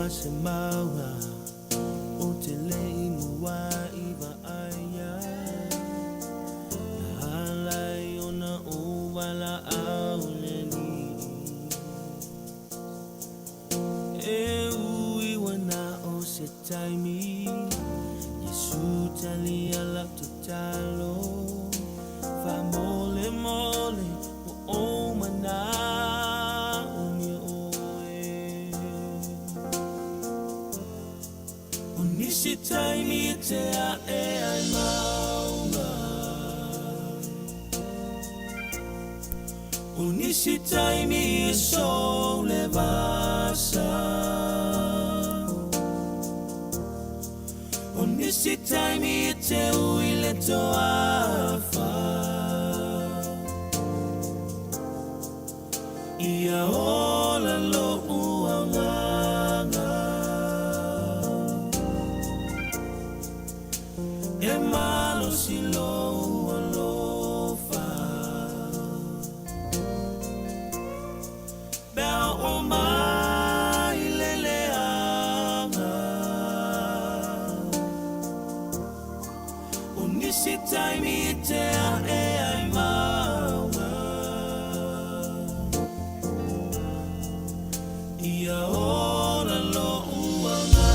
Mawa Otele Mua Iva Aya Nahalai Ona Uwala Auleni Eui Wana Osetaimi Yesu Tali Alak Tutalo Fa Mole Mole O Mana Onisitai te a ai maunga Onisitai mi so levasa Onisitai mi te uile to afa Ia ola lo uanga Malo silo alofa Bel o mai leleanga Onisitai mi te a ai maunga Ia ora lo uanga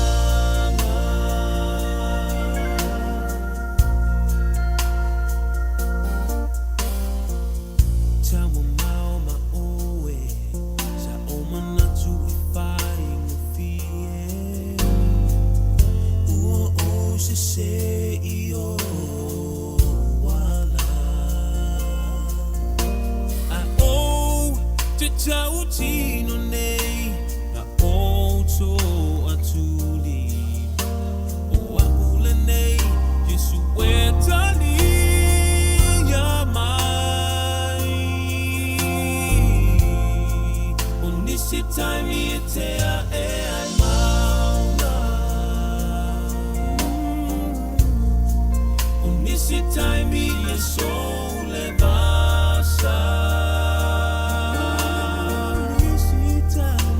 Say yo wala I owe to tautino nei na auto atuli o akule nei Yesu wetani ya mai Onisitai mi te a ai Onisitai mi e sole basa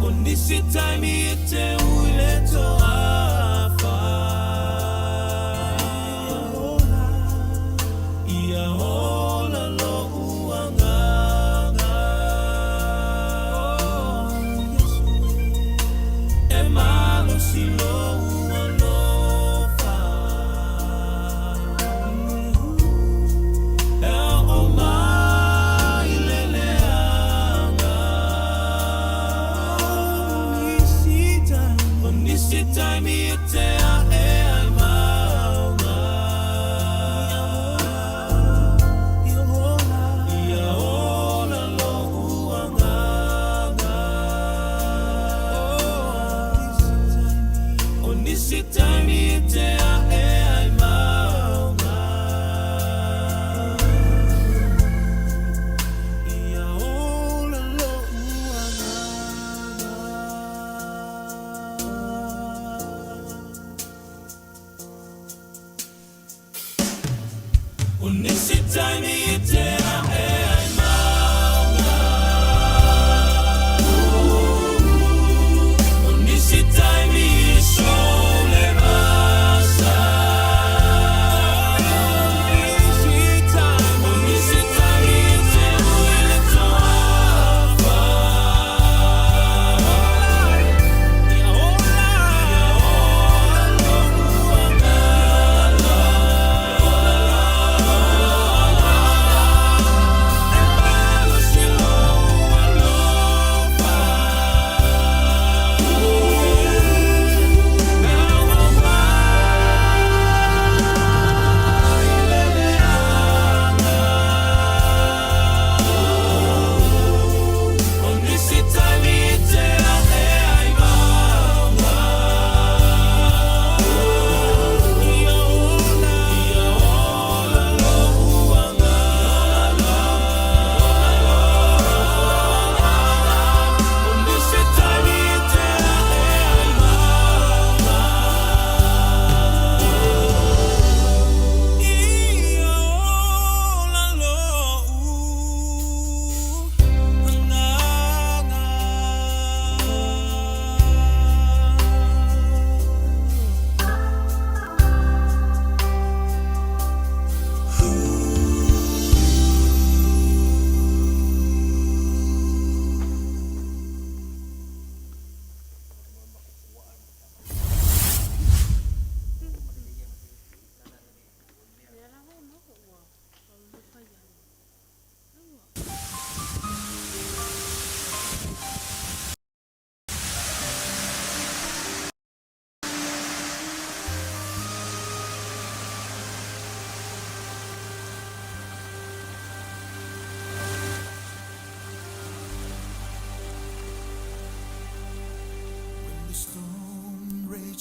Onisitai mi e te uile to afa Ia hola lo uanganga E malo si lo Onisitai mi te a ai maunga Ia ola lo uanganga Onisitai mi te a ai maunga Ia ola lo Onisitai mi te a ai maunga Onisitai mi so levasa Onisitai mi te uile to afa Ia ola lo uangala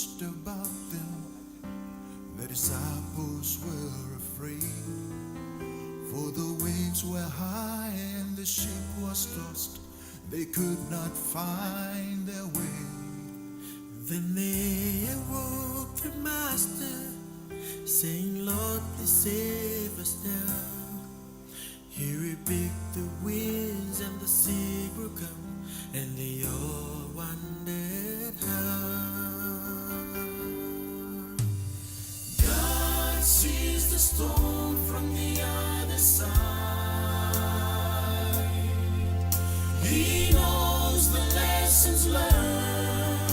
preached about them, the disciples were afraid. For the waves were high and the ship was tossed, they could not find their way. Then they awoke the Master, saying, Lord, please save us now. He rebuked the winds and the sea broke up, and they all wondered how. God sees the storm from the other side. He knows the lessons learned,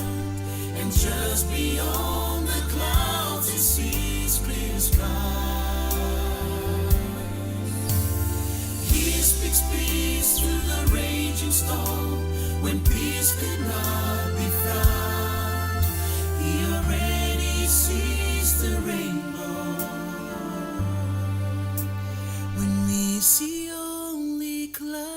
and just beyond the clouds he sees clear skies. He speaks peace through the raging storm when peace could not be found. He already sees the rainbow when we see only clouds.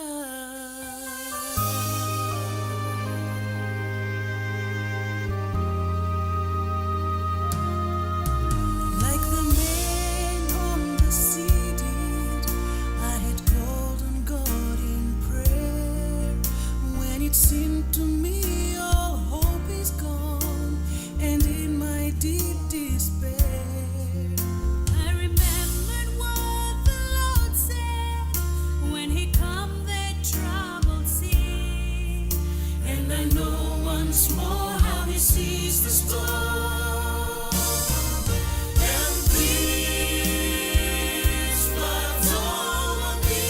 Like the man on the sea did, I had called on God in prayer when it seemed to me all hope is gone, and in my deep despair I remembered what the Lord said when He calmed the troubled sea, and I know once more how He sees the storm. And peace floods over me.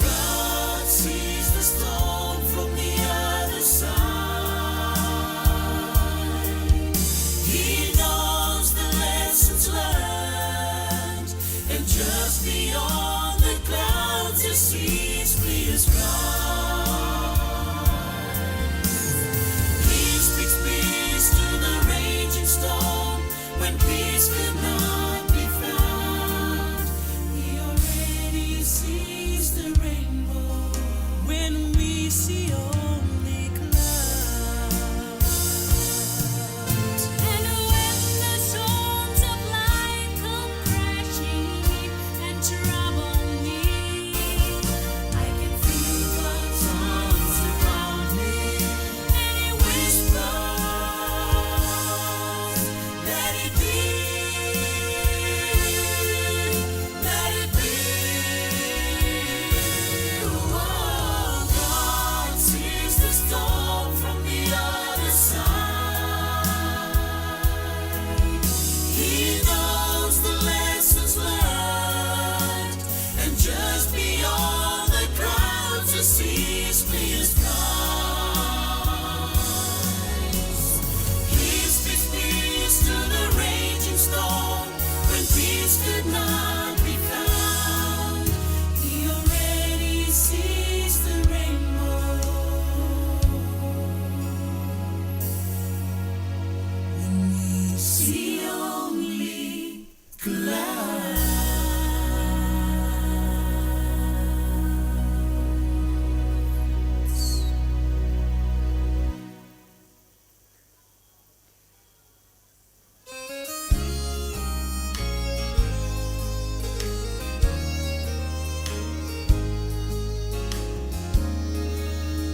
God sees the storm from the other side. He knows the lessons learned, and just beyond the clouds He sees clear skies. He speaks peace to the raging storm when peace could not be found. He already sees the rainbow when we see only clouds. And when the storms of life come crashing and trouble me, I can feel God's arms around me, and He whispers, let it be, let it be. Oh, God sees the storm from the other side. He knows the lessons learned, and just beyond the clouds He sees clear skies. He speaks peace to the raging storm when peace could not be found. He already sees the rainbow when we see only clouds.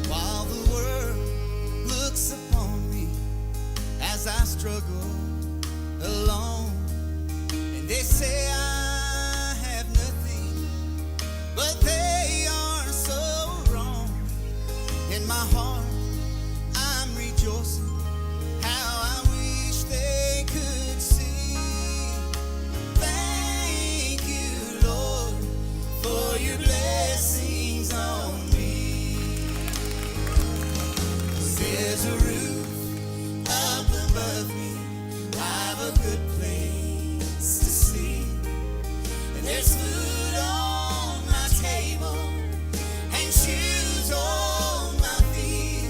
While the world looks upon me as I struggle alone, and they say I have nothing, but they are so wrong. In my heart, I'm rejoicing how I wish they could see. Thank you, Lord, for your blessings on me. There's a roof up above me, I've a good place to sleep, and there's food on my table and shoes on my feet.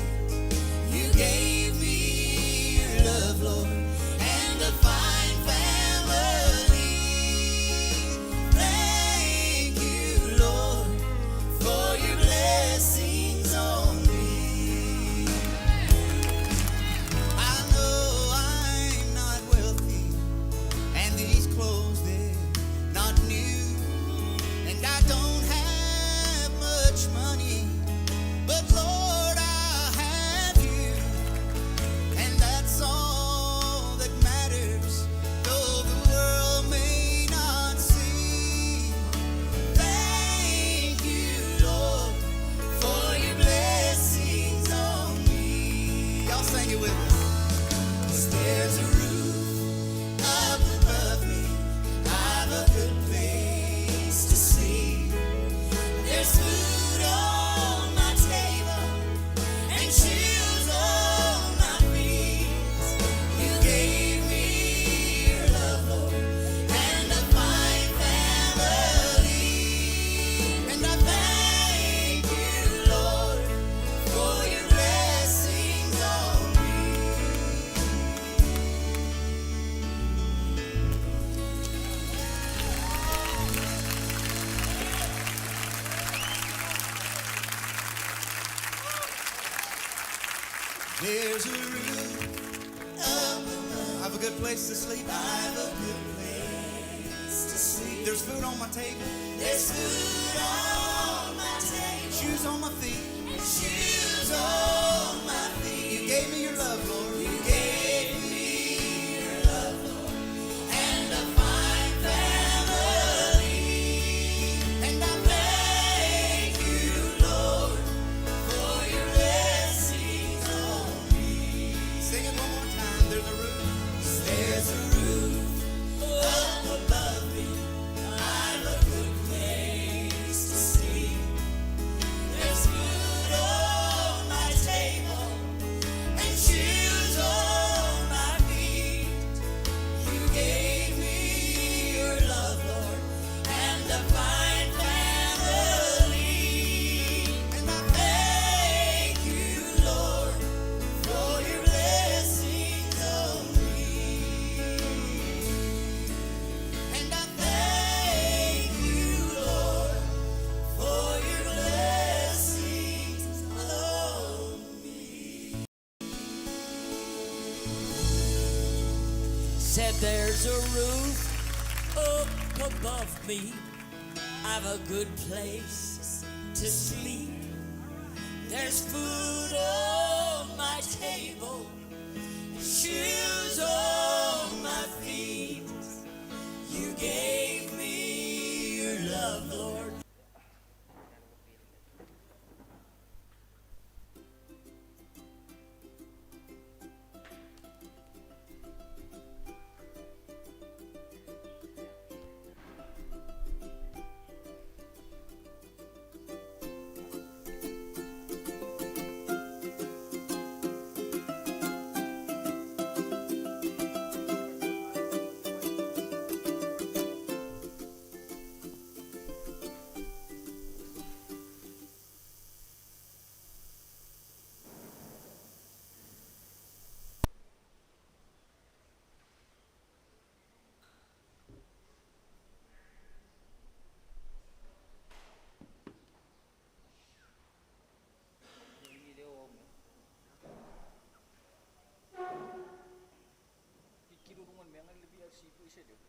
There's a roof up above. I have a good place to sleep. I have a good place to sleep. There's food on my table. There's food on my table. Shoes on my feet. Shoes on my feet. You gave me your love, Lord. You gave me your love, Lord. And a fine family. And I thank you, Lord, for your blessings on me. Sing it one more time. There's a roof. There's a roof up above me. I'm a good place to sleep. There's food on my table and shoes on my feet. You gave me your love, Lord, and a fine family. And I thank you, Lord, for your blessings on me. And I thank you, Lord, for your blessings on me. Said there's a roof up above me. I've a good place to sleep. There's food on my table, shoes on my feet. You gave me your love, Lord.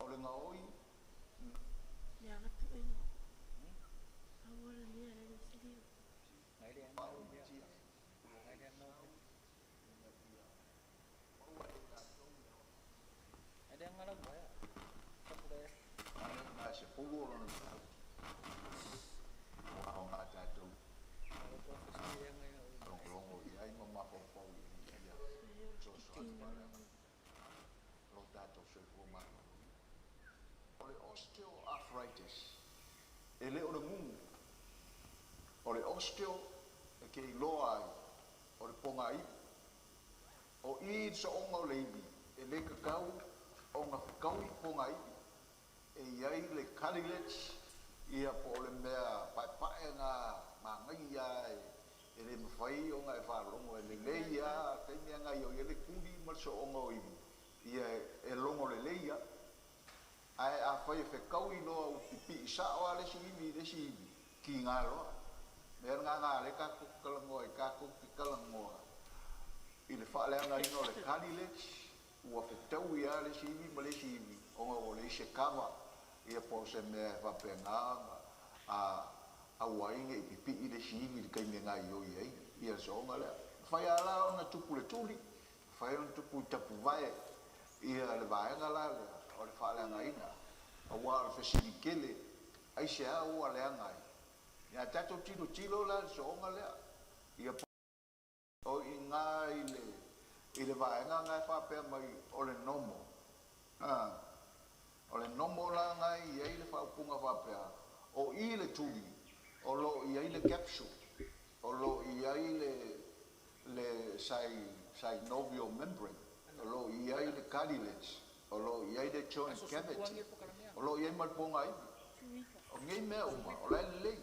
Ole ngaoi. Nasi pulu orang tu. Wah, nak jatuh. Longo, ia mama pau ia. So barang. Lo jatuh semua. Ole osteoarthritis. Ele ora ngungu. Ole osteo ke loa ai. Ole ponga ai. O I so onga leibi. Ele kakau onga kakau ponga ai. E iai le cartilage ia po le mea pai nga mangai ia e le mawhai o ngai whalongo e le leia kai mea ngai o ia le kuri ma so onga o iwi ia e longo le leia ai a whai e whekau i loa u pipi i sao le si iwi ki ngā loa mea ngā le kako kalangoa i kako ki kalangoa i le whaalea ino le cartilage ua whetau ia le si iwi ma le si iwi onga o le se kawa ia po se me va penga a wainga i pipi i le siimi kai me ngai o ia so ngale fai ala ona tupu le tuli fai ona tupu tapu vai ia le vai ngala o le fala ngai na a wa le fesili kele ai se a o le ngai ia tato tilo la so ngale ia o ingai le vai ngai fa pe mai o le nomo o le nomo la ngai iai le whaupunga whapea o i le tuli o lo iai le capsule o lo iai le synovial membrane o lo iai le cartilage o lo iai le joint cavity o lo iai malponga ai o ngai mea uma o lai lei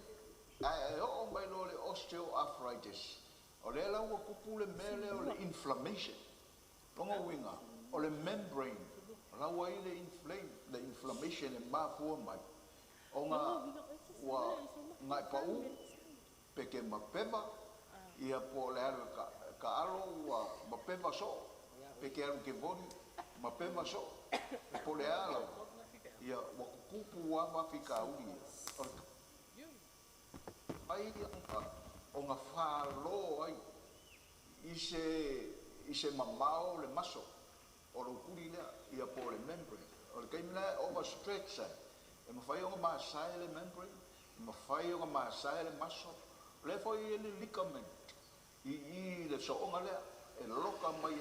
ai o mai lo le osteoarthritis o le la ua kupu le mea le o le inflammation longa winga o le membrane la wa ile inflammation e mafua mai o nga wa ngai pau peke mapema ia po le ka alo ua mapeva so pe ke alu ke voni mapeva so po le ala ia wa kupu wa mafika uli ai o nga falo ai ise mamao le maso o lo kuli le ia po le membrane o le kaimina overstretch e mawhai o nga maasai le membrane e mawhai o nga maasai le maso le foi le ligament i le soonga le e loka mai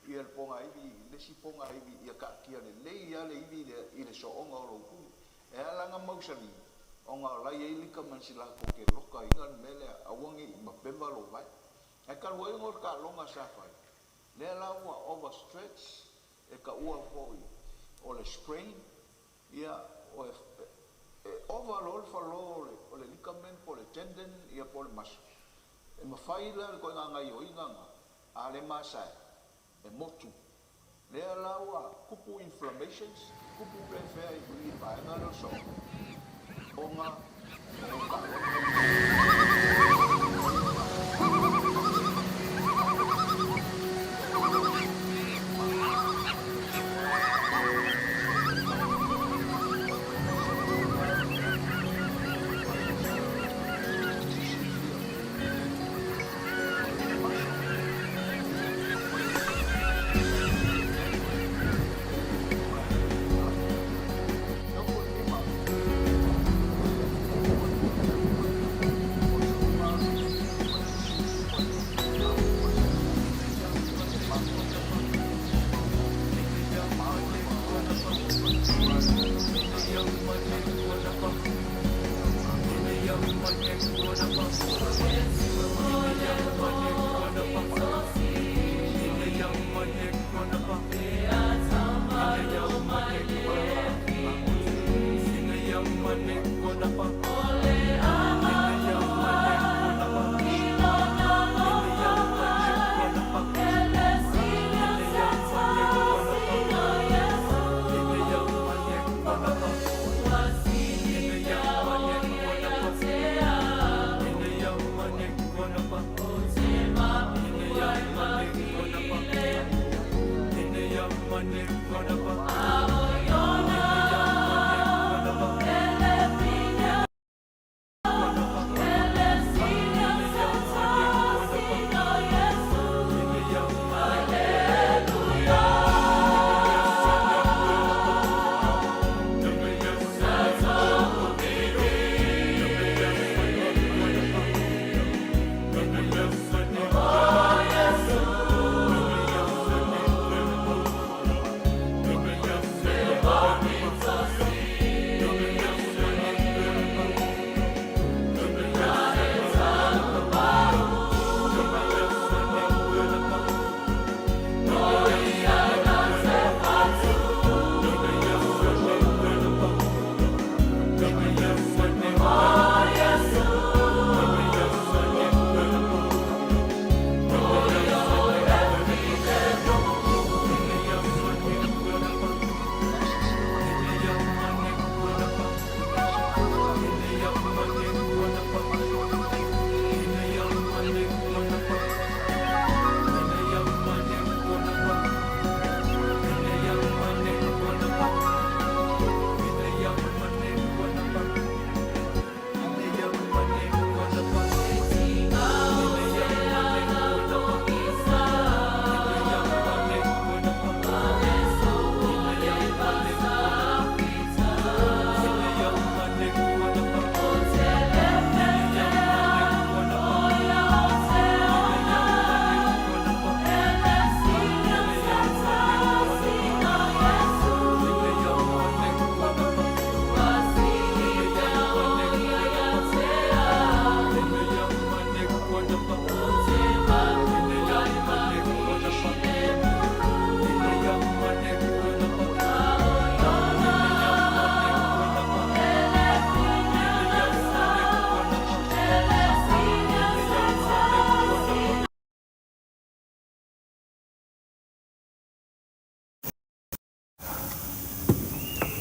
ia le ponga iwi le si ponga iwi ia ka kia le leia le iwi i le soonga o lo kuli e ala nga mausali o nga lai e ligament sila ko ke loka inga mele awangi mapemba lo vai e ka wai ngor ka longa safai le ala ua overstretch e ka ua foi o le sprain ia o overall falole o le ligament po le tendon ia po le maso e mawhai la ko nga ngai o inganga a le masai e motu le ala ua kupu inflammations kupu le fea i kui vaenga lo so o nga o ka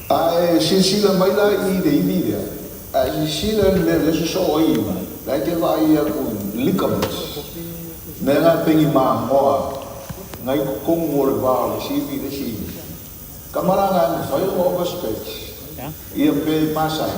ai sila mai la I de idia ai sila le so so ai mai la ke vai ia con ligaments Nera pengi ma moa. Ngai kong mo le va le sivi le sivi. Kamaranga me fai o overstretch. Ia pe masai.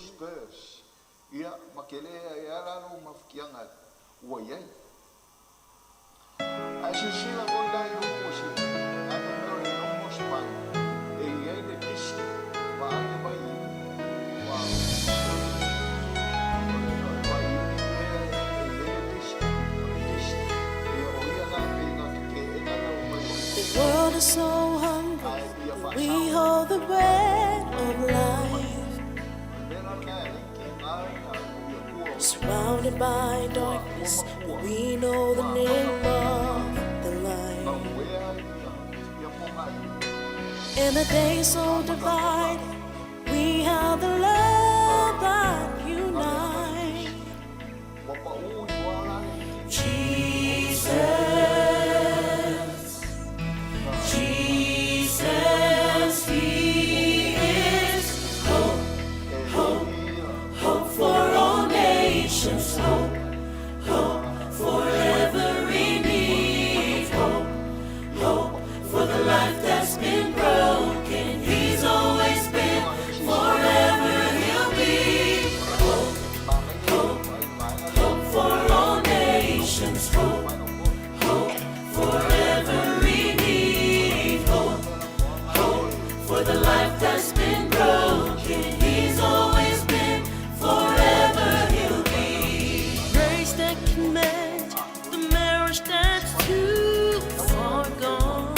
Spurs. Ia makele ia lalu mafikianga wayai. Asisila gonda irusi. Anu mero no mospan. Ia de kist. Wa ane bai. Wa. Bai ia de kist. Ia oia na pinga ke ena na umai. The world is so hungry. We hold the bread of life. Surrounded by darkness, but we know the name of the light. In a day so divided, we have the love that unites. Jesus, Jesus, He is hope, hope, hope for all nations, hope, hope for every need, hope, hope for the life that's been broken. He's always been, forever He'll be. Hope, hope, hope for all nations, hope, hope for every need, hope, hope for the life that's been broken. He's always been, forever He'll be. Grace that can mend the marriage that's too far gone.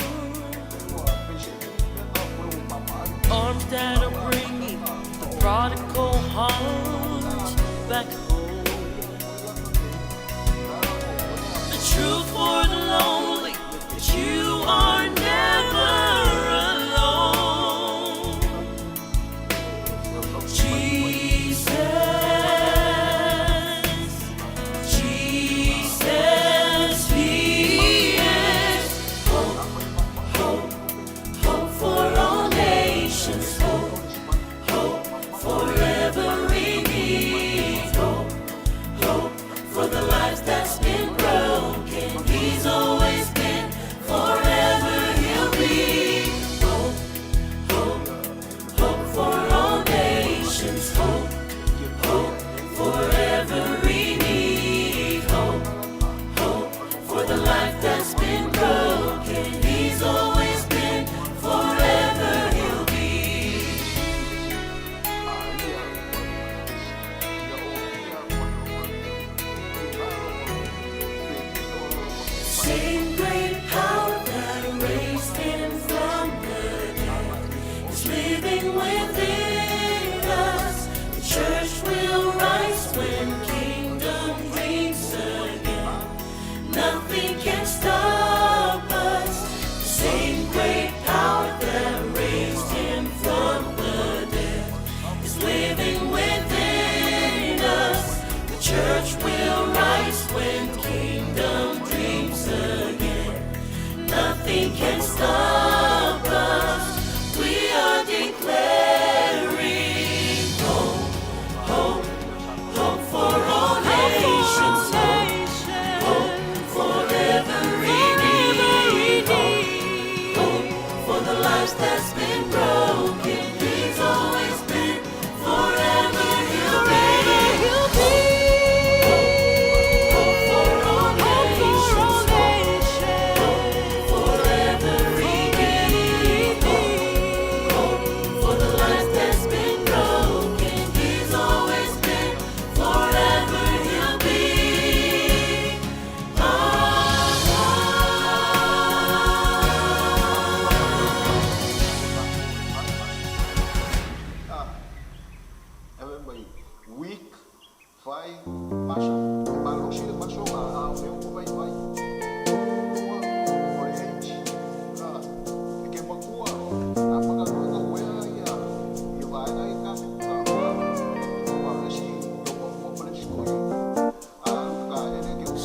Arms that'll bring me the prodigal heart back home. The truth for the lonely, that you are never alone. Jesus, Jesus.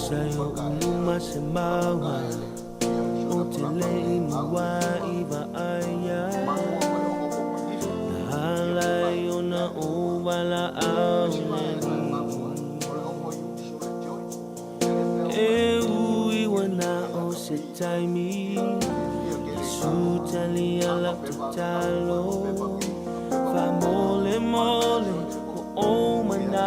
Sayo uluma se mawa O te lei mua iwa aia Halai o na uwala au neni E ui wana o se taimi Sutali ala tutalo Fa mole mole o mana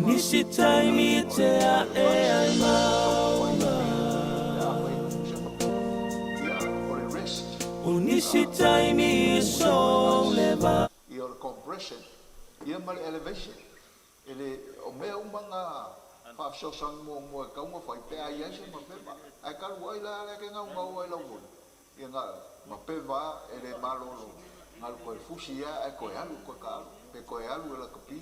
Nisi taimi te a e ai maunga O nisi taimi e so leva Ia o compression, ia male elevation. Ele o mea umanga whaafsosang mo e kaunga whai pēa ia se ma pepa. Ai karu wai la ke ngau ngau wai lau muna. Ia ngā ma pepa ele malolo. Ngalu koe fusi ia e koe alu koe ka alu. Pe koe alu e la kapi.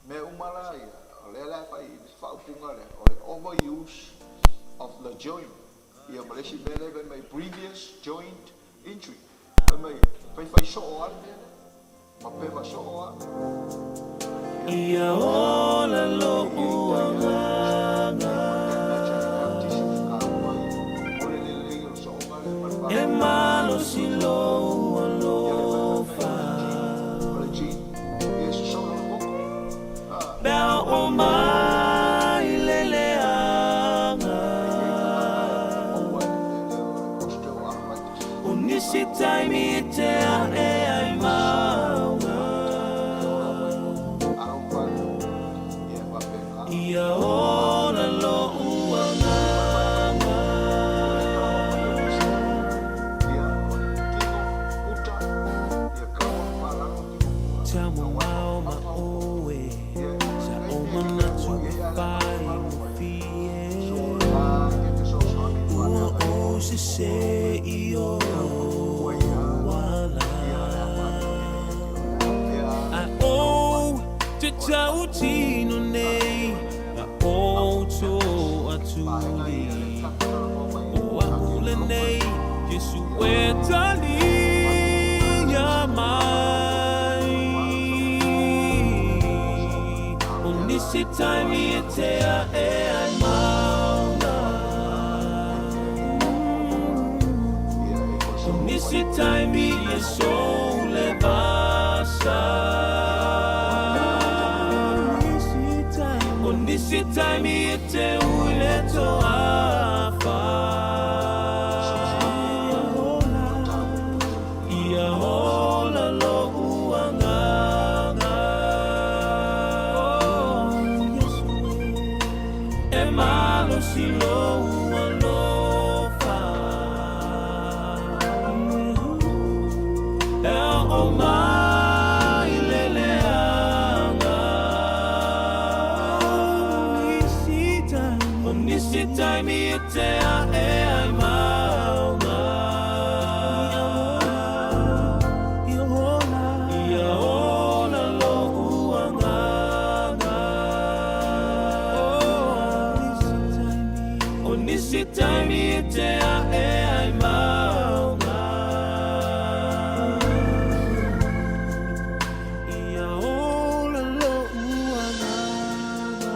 Mea umala ia. O le la whai whaupunga le. O le overuse of the joint. Ia malesi mele ve mai previous joint injury. Ve mai whai so o alu mele. Ma pepa so o alu. Ia ola lo uanganga E malo si lo alofa Bea o mai leleanga O nisi taimi te a e ai maunga Ia ora lo uanganga Tamo mau ma oe Sa o mana tu whai mo fie Ua o se se i o wala Ai o te tau tino nei A o to atuli O a ule nei Jesu e tali ia mai O nisi taimi e te a e ai maunga O nisi taimi e so le basa O nisi taimi e te ule to afa Ia hola lo uanganga E malo si lo ualofa E o mai leleanga O nisi taimi e te a e ai maunga Ia hola lo uanganga O nisi taimi e te a e ai maunga Ia hola lo uanganga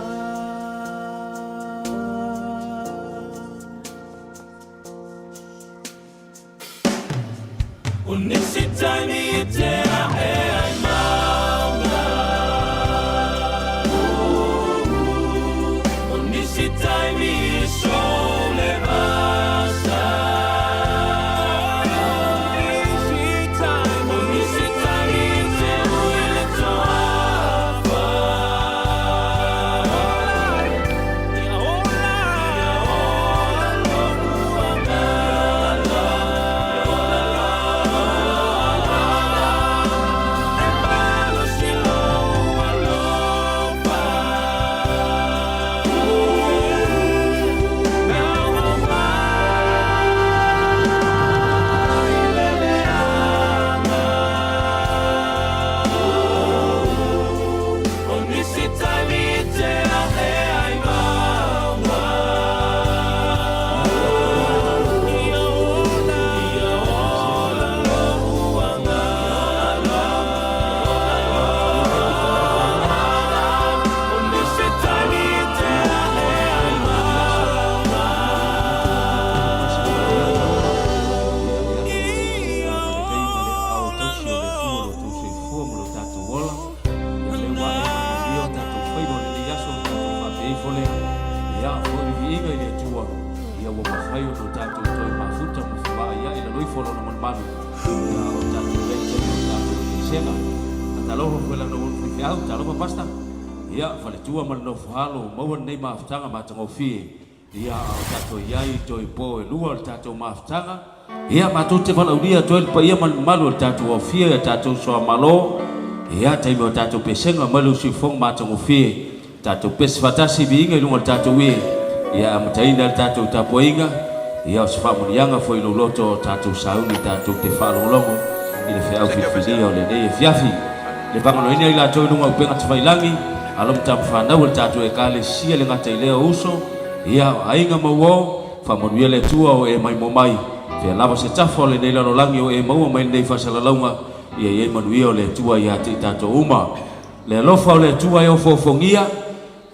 manu. Ya o tātou leite o tātou senga. Atalofa fuela no wonu fiau, talofa pasta. Ya fale tua mal no falo, mawan nei maftanga matangofi. Ya o tātou iai toi po e lua o tātou maftanga. Ya matute fala uria toi pa ia man malu o tātou ofia tātou soa malo. Ya taimi o tātou pesenga malu si fong matangofi. Tātou pes fatasi biinga lunga tātou e. Ya amataina tātou tapoinga. Ya o sfamunianga foi lo loto tātou sauni tātou te whalongolongo. Ile whiau whiwhinia o le nei e fiafi. Le whangano ina ila toi lunga upenga te whailangi. Alom tam whanau le tātou e kale sia le ngata i leo uso. Ia o ainga mauo. Whamonuia le tua o e mai mo mai. Whia lava se tafo le nei lano langi o e maua mai nei whasalalaunga. Ia i e manuia o le tua ia te tātou uma. Le alofa o le tua e o fofongia.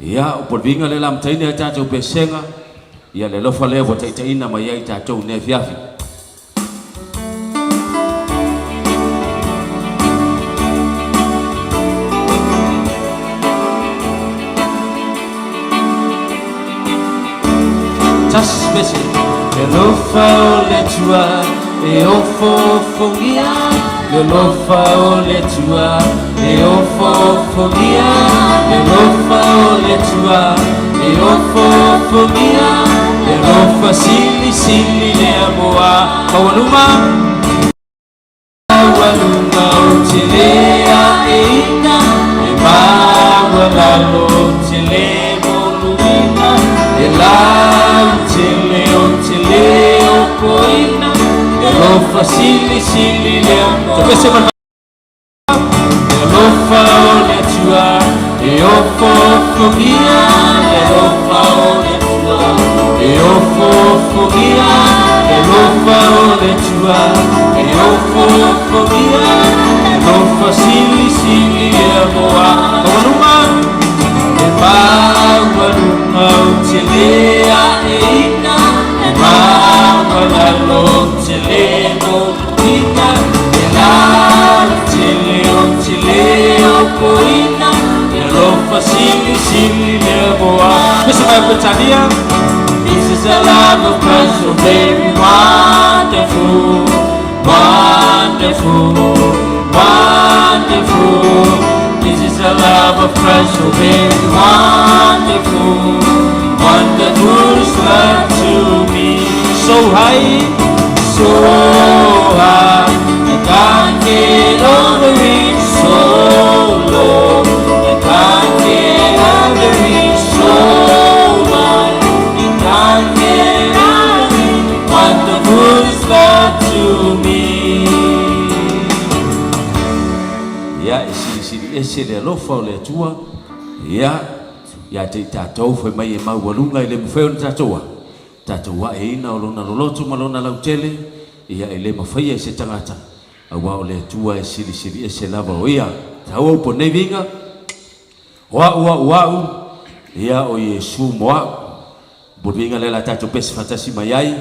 Ia o polvinga le lamtaina e tātou pesenga. Ia le lofa lea wa taitaina mai ai tātou ne fiafi. Tas bese le lofa o le tua e o fofongia. Le lofa o le tua e o fofongia. Le lofa o le tua e o fofongia. Le lofa sili sili le amoa Kawaluma Kawaluma utilea eina E mawalalo utile moluina E la utile okoina Le lofa sili sili le amoa Le lofa o le tua e o fofongia. Le lofa o le e o fofongia, e lofa o le tua, e o fofongia, e lofa sili sili e amoa Kawaluma e mawalunga utilea eina E mawalalo utile moluina E la utile okoina E lofa sili sili e amoa Mesa mai Britannia. This is a love of Christ, so very wonderful, wonderful, wonderful. This is a love of Christ, so very wonderful, wonderful is love to me. So high, so high, I can't get over it. So low, I can't get over it. So high. Wonderful is love to me. Ya sili ese le lofa o le tua. Ya te tātou foi mai e maualunga i le mwheo ni tātoa. Tātoa e ina o lona lolotu malona lautele. Ia e le mawhai e se tangata. Awa o le tua e sili ese lava o ia. Tau au po nei vinga. Wau. Ia o Yesu moa. Bodinga le la tātou pesi fatasi mai ai.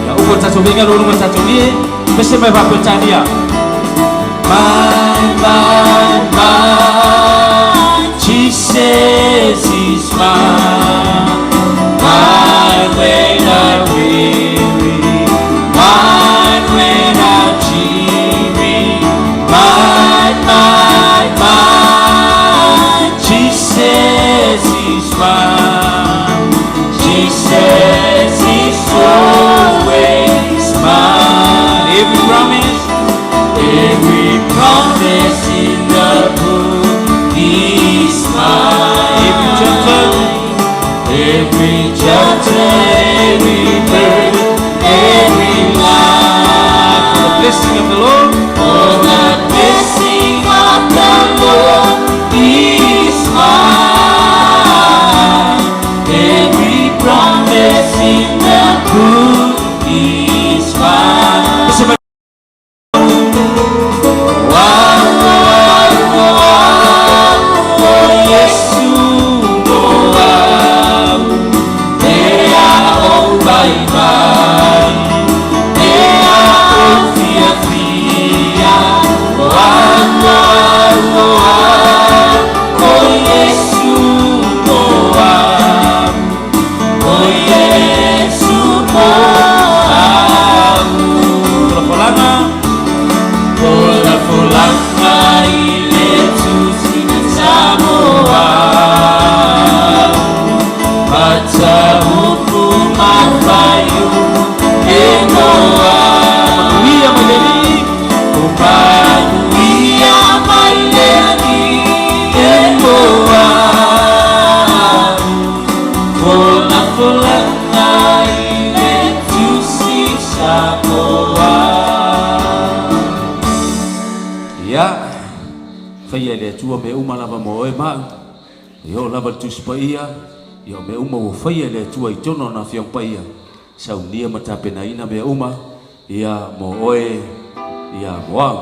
Ya uko tātou vinga lorunga tātou ie. Pesi mai wapetania. My, she says he's mine. Mine when I'm weary, mine when I'm cheery. Mine. She says he's mine. She says he's always mine. Every promise. Ya, fai ele tua me uma lava mo e mau. Yo lava tu spaia, yo me uma wo fai ele tua I tono na fiong paia. Sau nia matape na ina me uma, ia mo oe, ia moang.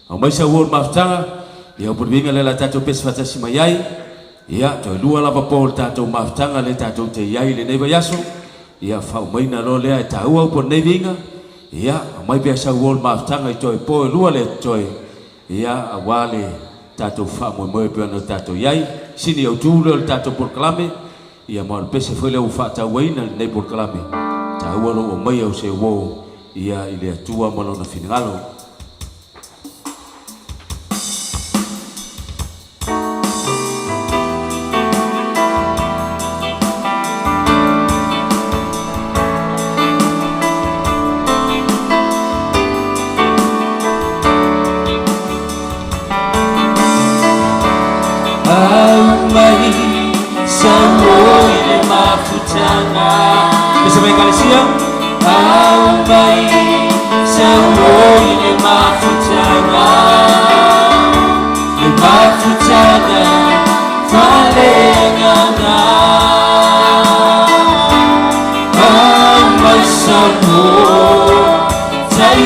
Au mai sa wol maftanga, ia purvinga le la tato pes fatasi mayai, ia to lua lava pol tato maftanga le tato te yai le neva yaso, ia fau mai na lo le ai taua por nevinga, ia mai pe sa wol maftanga I toi po lua le toi, ia awale tato fa mo mo pe no tato yai, sini au tu le tato por clame, ia mo pese foi le u fa ta waina le por clame. Taua lo mai au se wo, ia ile tua mo na finalo. Bisa main kali siang. Ambai semua ini mafutana, mafutana, falengana. Ambai semua, cai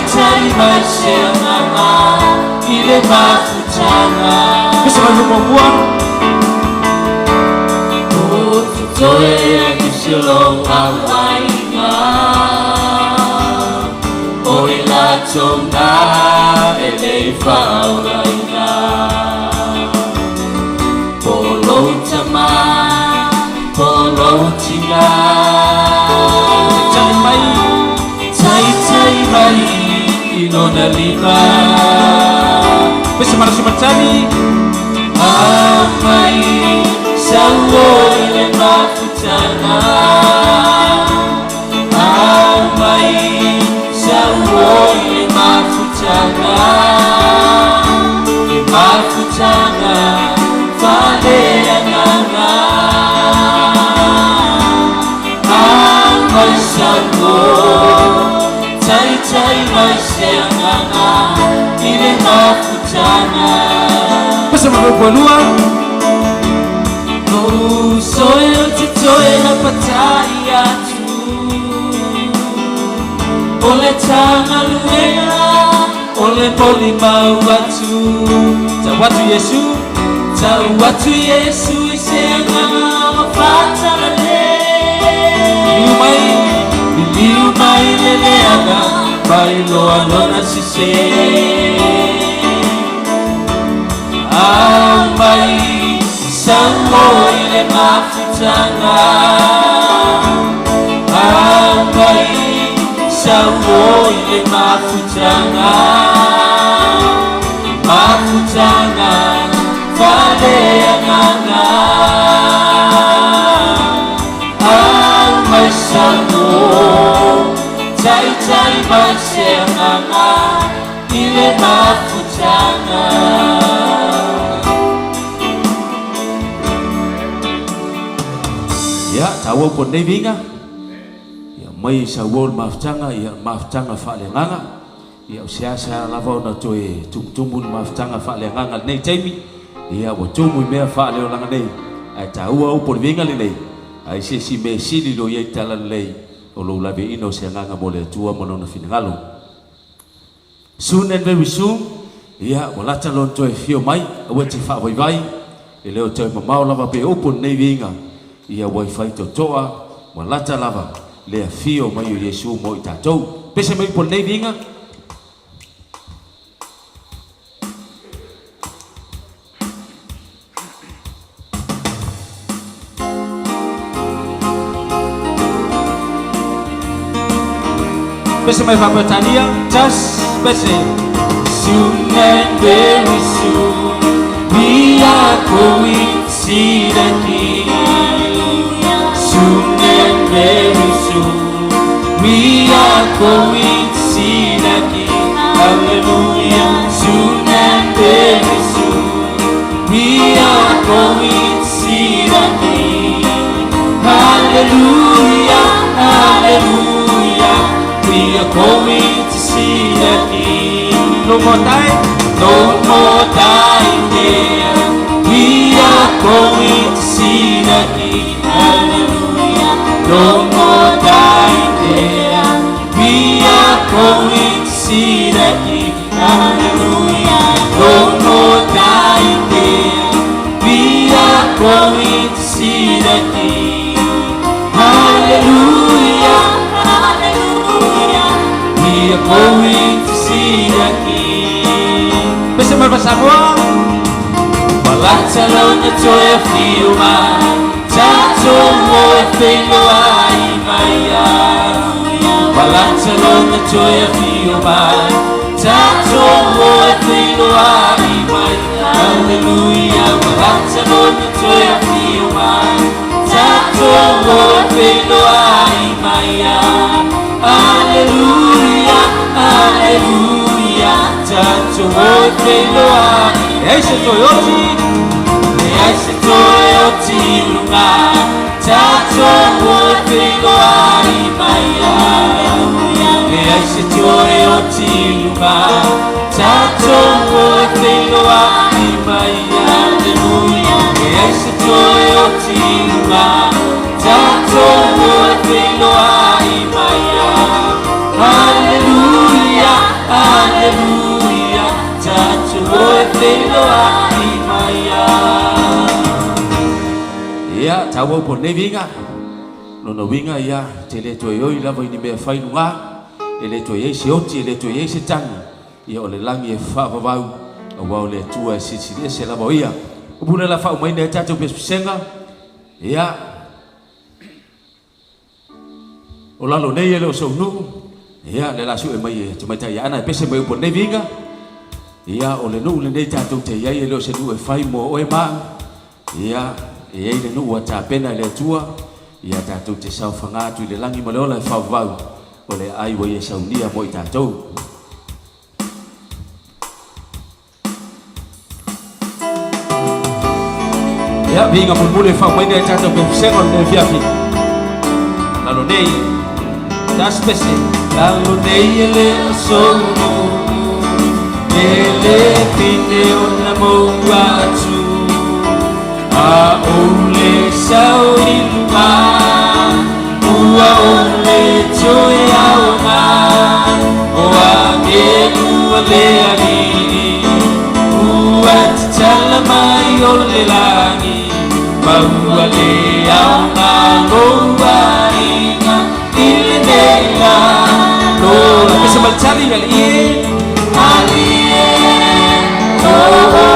masyarakat ini mafutana. Bisa main perempuan. Tôi silong alaina, oi la chonga ele faulaina, polo chama, polo chinga, cai mai, inona lima, bersama cari, amai. Sawo ile mafutana, amai. Sawo ile mafutana, mafutana, fale angana. Amai sawo, cai masyangana, ile mafutana. Bersama berpeluang. Soyo titoe na pataya tu, ole tanga luenga, ole poli mawatu. Tawatu Yesu isenga mafatala le. Liumai leleanga, bailo alona sise. Amai. Sango ile mafutana, ambai. Sango ile mafutana, mafutana, fale angana. Ambai sango, cai masyangana, ile mafutana. Ya, tahu pun ni vinga. Ya, mai sawol maftanga, ya maftanga falenganga. Ya, usiasa lava na toe tumtumun maftanga falenganga nei taimi. Ya, botumu me fale olanga nei. Ai tahu pun vinga nei. Ai si me sili lo ye talan nei. Olo labe ino sianganga mole tua monona finangalo. Soon and very soon, ya, walata lon toe fio mai, aweti fa vai. Eleo toe mamau lava pe opun nei vinga. Ia wifi totoa walata lava le fio mai Yesu mo itatou pese mai por nei vinga pese mai papatania just pese soon and very soon we are going to see the King. Soon and very soon we are going to see the King. Hallelujah. Soon and very soon we are going to see the King. Hallelujah, hallelujah. We are going to see more time. No more time there. We are going to see the King. Hallelujah. No more time there. We are going to see the King. Hallelujah. No more time there. We are going to see the King. Hallelujah. Hallelujah. We are going to see the King. Bersama bersama. Balançalona toya fiuma, tato moe fengoa imaya. Balançalona toya fiuma, tato moe fengoa imaya. Hallelujah. Balançalona toya fiuma, tato moe fengoa imaya. Hallelujah, hallelujah. Tato moe fengoa. Esse Toyoti, esse Toyoti lunga, tato moe fengoa imaya. Esse Toyoti lunga, tato moe fengoa imaya. Hallelujah. Esse Toyoti lunga, tato moe fengoa imaya. Hallelujah, hallelujah. Tato moe fengoa imaya. Ya, tawo po nevinga. No winga ya, tele toyoi lava ini me fai lunga. Ele toyei se oti, ele toyei se tangi. Ia ole langi e fa vavau. Wa ole tua e sisi se lava ia. Ubuna la fa umaina e tato pesenga. Ya. Olalo nei ele o so nu. Ya, le la su e mai e tumaita ya ana pese mai po nevinga. Ya ole nu le nei tato te ia ele o se nu e fai mo o e ma. Ya, e ele nu wa ta pena le tua. Ia tato te sau fangatu le langi mo le ola e fa vavau. Ole ai wa ye saunia mo i tato. Ya vinga mulmule fa mai nei tato pe sengo ne fiafi. Lalo nei das pese lalo nei ele sono ele pine ona mo atu a ole sao iluma ua ole joy auma o agenu ole ali ua tala mai ole langi Baua le auna loa inga ile neila loa Bisa malcari alie alie loa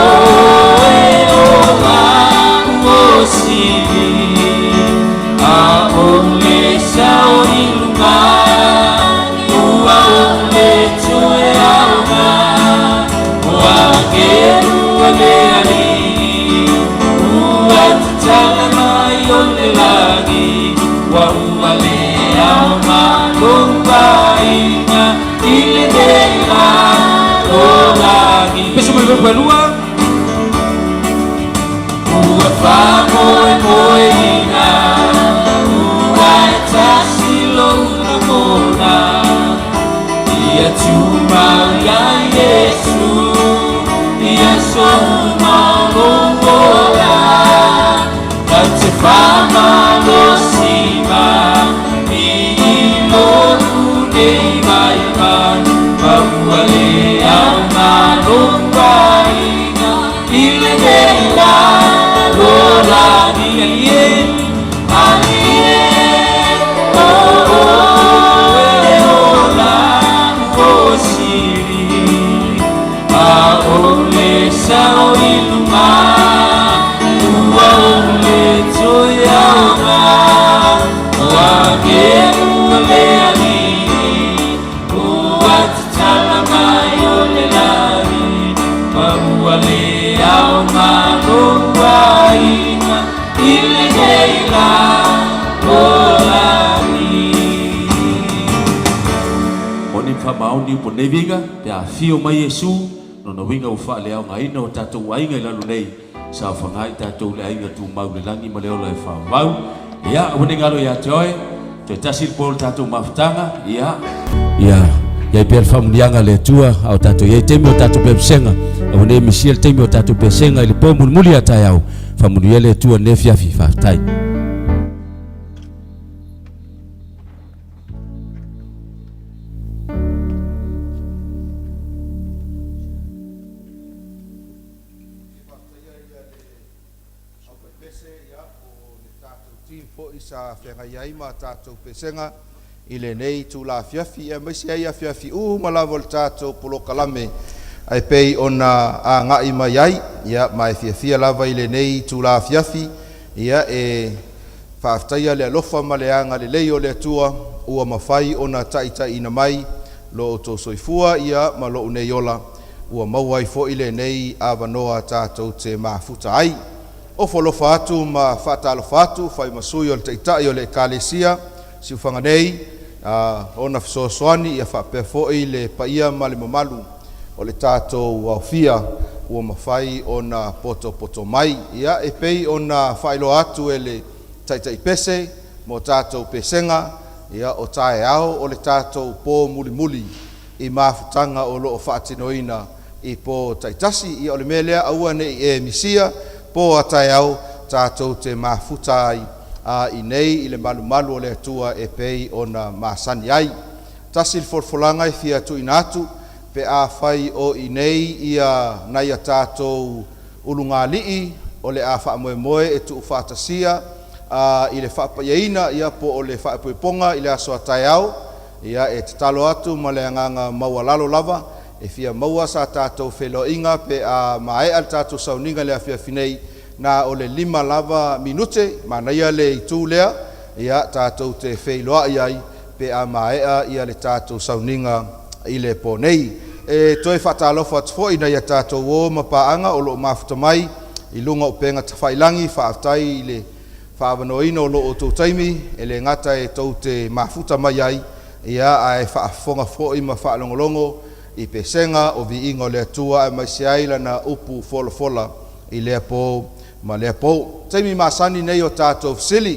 uosili a ole sao ilunga ua ole joe auna ua geru ale ali Tala mai ole lagi Wawale auma lumba inga Ile dela lo lagi Peso mai berpelua Ua fa moe moe inga Ua etasi lo lamona Ia cuma ya Yesu Ia soma lombola Te fama lo sima Ni lo nei vai man Bauale auma lumba inga Ile neila lo lagi alien Alien oh oh e ola o siri A ole sao iluma Mauni po nevinga pe a fio mai Yesu no winga u fa leo ngai no tatu ai ngai lalu nei sa fa ngai tatu le ai tu mau le langi ma leo le fa mau ya woni ngalo ya joy te tasil pol tatu maftanga ya Ia pe famulianga le tua au tatu ia temi o tatu pe senga. Au ne misiel temi o tatu pe senga ile po muli atai au. Famulia le tua ne fiafi fa tai. Isa whenga iai ma tātou pesenga i le nei tū la fiafi e maisi ai a fiafi malawa le tātou polo kalame ai pei ona a ngai mai ai ia mai fiafia lava i le nei tū la fiafi ia e whaaftaia le alofa ma le anga le lei o le atua ua mawhai ona taita ina mai lo o tō soifua ia ma lo unei ola ua mauai fo i le nei a wanoa tātou te mafuta ai o folofa atu ma whaatalofa atu whai masui o le taitai o le kalesia si ufanga nei ona fisoasoani ia whapea fo'i le paia ma le mamalu o le tātou waufia ua mawhai ona poto mai ia e pei ona whailo atu e le taitai pese mo tātou pesenga ia o tae ao o le tātou pō muli i mafutanga o loo whaatinoina i pō taitasi ia o le melea aua nei e misia po atai au tātou te mafuta ai i nei i le malu o le atua e pei ona masani ai. Tasi le forfolanga i fia tu inatu pe a whai o i nei ia nai a tātou ulunga lii o le a wha moe e tu whatasia i le whapaiaina ia po o le whapuiponga i le aso atai au ia e te talo atu ma le anganga maua lalo lava e fia maua sa tātou wheloinga pe a mae al tātou sauninga lea fia finei na o le 5 lava minute ma naia le itu lea ia tātou te wheloa iai pe a mae ia le tātou sauninga i le ponei e toi whatalofa atfoi na ia tātou o mapaanga o lo mafuta mai i lunga upenga tawhailangi whaaftai i le whaavanoina o lo o tō taimi e le ngata e tau te mafuta mai ai ia ai whaafonga foi ma whaalongolongo i pesenga o vi ingo le atua e mai seaila na upu fola i lea po ma lea po. Taimi masani nei o tātou fsili,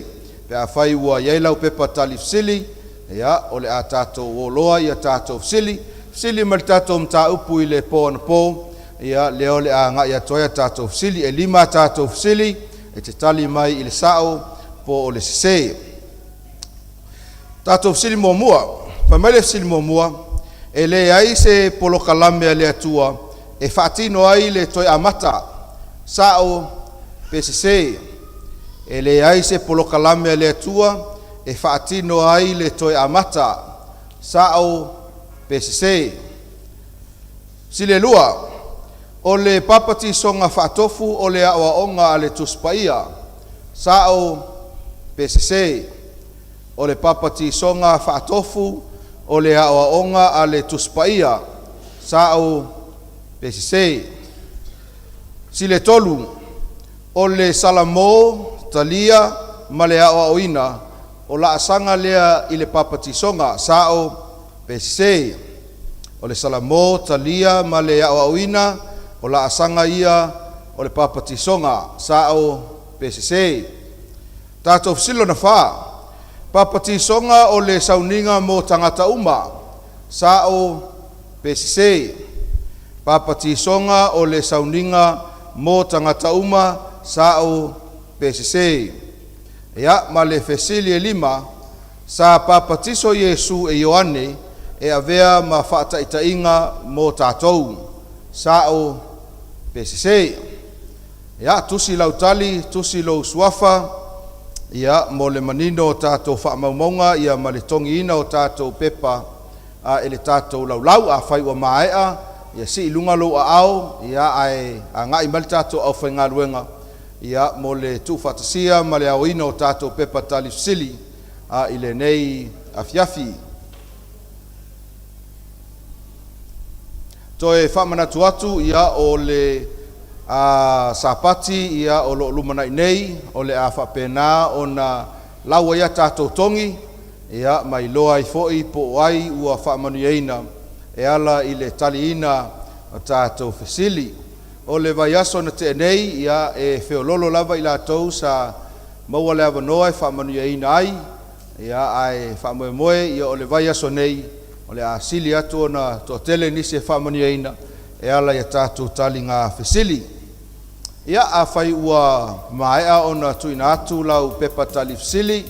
pe a whai ua iailau pepa tali fsili, ia o le a tātou o loa i a tātou fsili, fsili ma le tātou mta upu i le po ana po, ia leo le a ngai atoia tātou fsili, e 5 tātou fsili, e te tali mai i le sao po o le sese. Tātou fsili mua, pamele fsili mua, e le ai se polo kalame le atua e whaatino ai le toi amata sao PCC e le ai se polo kalame le atua e whaatino ai le toi amata sao PCC si le lua o le papati songa whaatofu o le awa onga a le tuspaia sao PCC o le papati songa whaatofu o le awa onga a le tuspaia sao PCC si le tolu o le salamo talia ma le awa oina o la asanga lea i le papati songa sao PCC o le salamo talia ma le awa oina o la asanga ia o le papati songa sao PCC tato fsilo na faa papati songa o le sauninga mo tangata uma sao PCC papati songa o le sauninga mo tangata uma sao PCC ia ma le fesili e 5 sa papatiso Yesu e Ioane e avea ma whaataitainga mo tātou sao PCC ia tusi lautali tusi lo suafa ia mo le manino o tātou whaamaumaunga ia ma le tongi ina o tātou pepa e le tātou laulau a whai ua maea ia si ilunga lo a au ia ai a ngai mali tātou au whainga luenga ia mo le tūwhatasia ma le au ina o tātou pepa tali fsili i le nei a fiafi toe whamanatu atu ia o le sapati ia o lo lumanai nei o le a whapena o na laua ia tātou tongi ia mai loa i foi po ai ua whamanuieina e ala i le taliina o tātou fesili o le vai aso na te nei ia e whiololo lava i lātou sa maua le awanoa e whamanuieina ai ia ai whamoemoe ia o le vai aso nei o le asili atu ona toʻatele nisi e faamaniaina e ala ia tatou taliga fesili. Ia afai ua maeʻa ona tuuina atu lau pepa tali fesili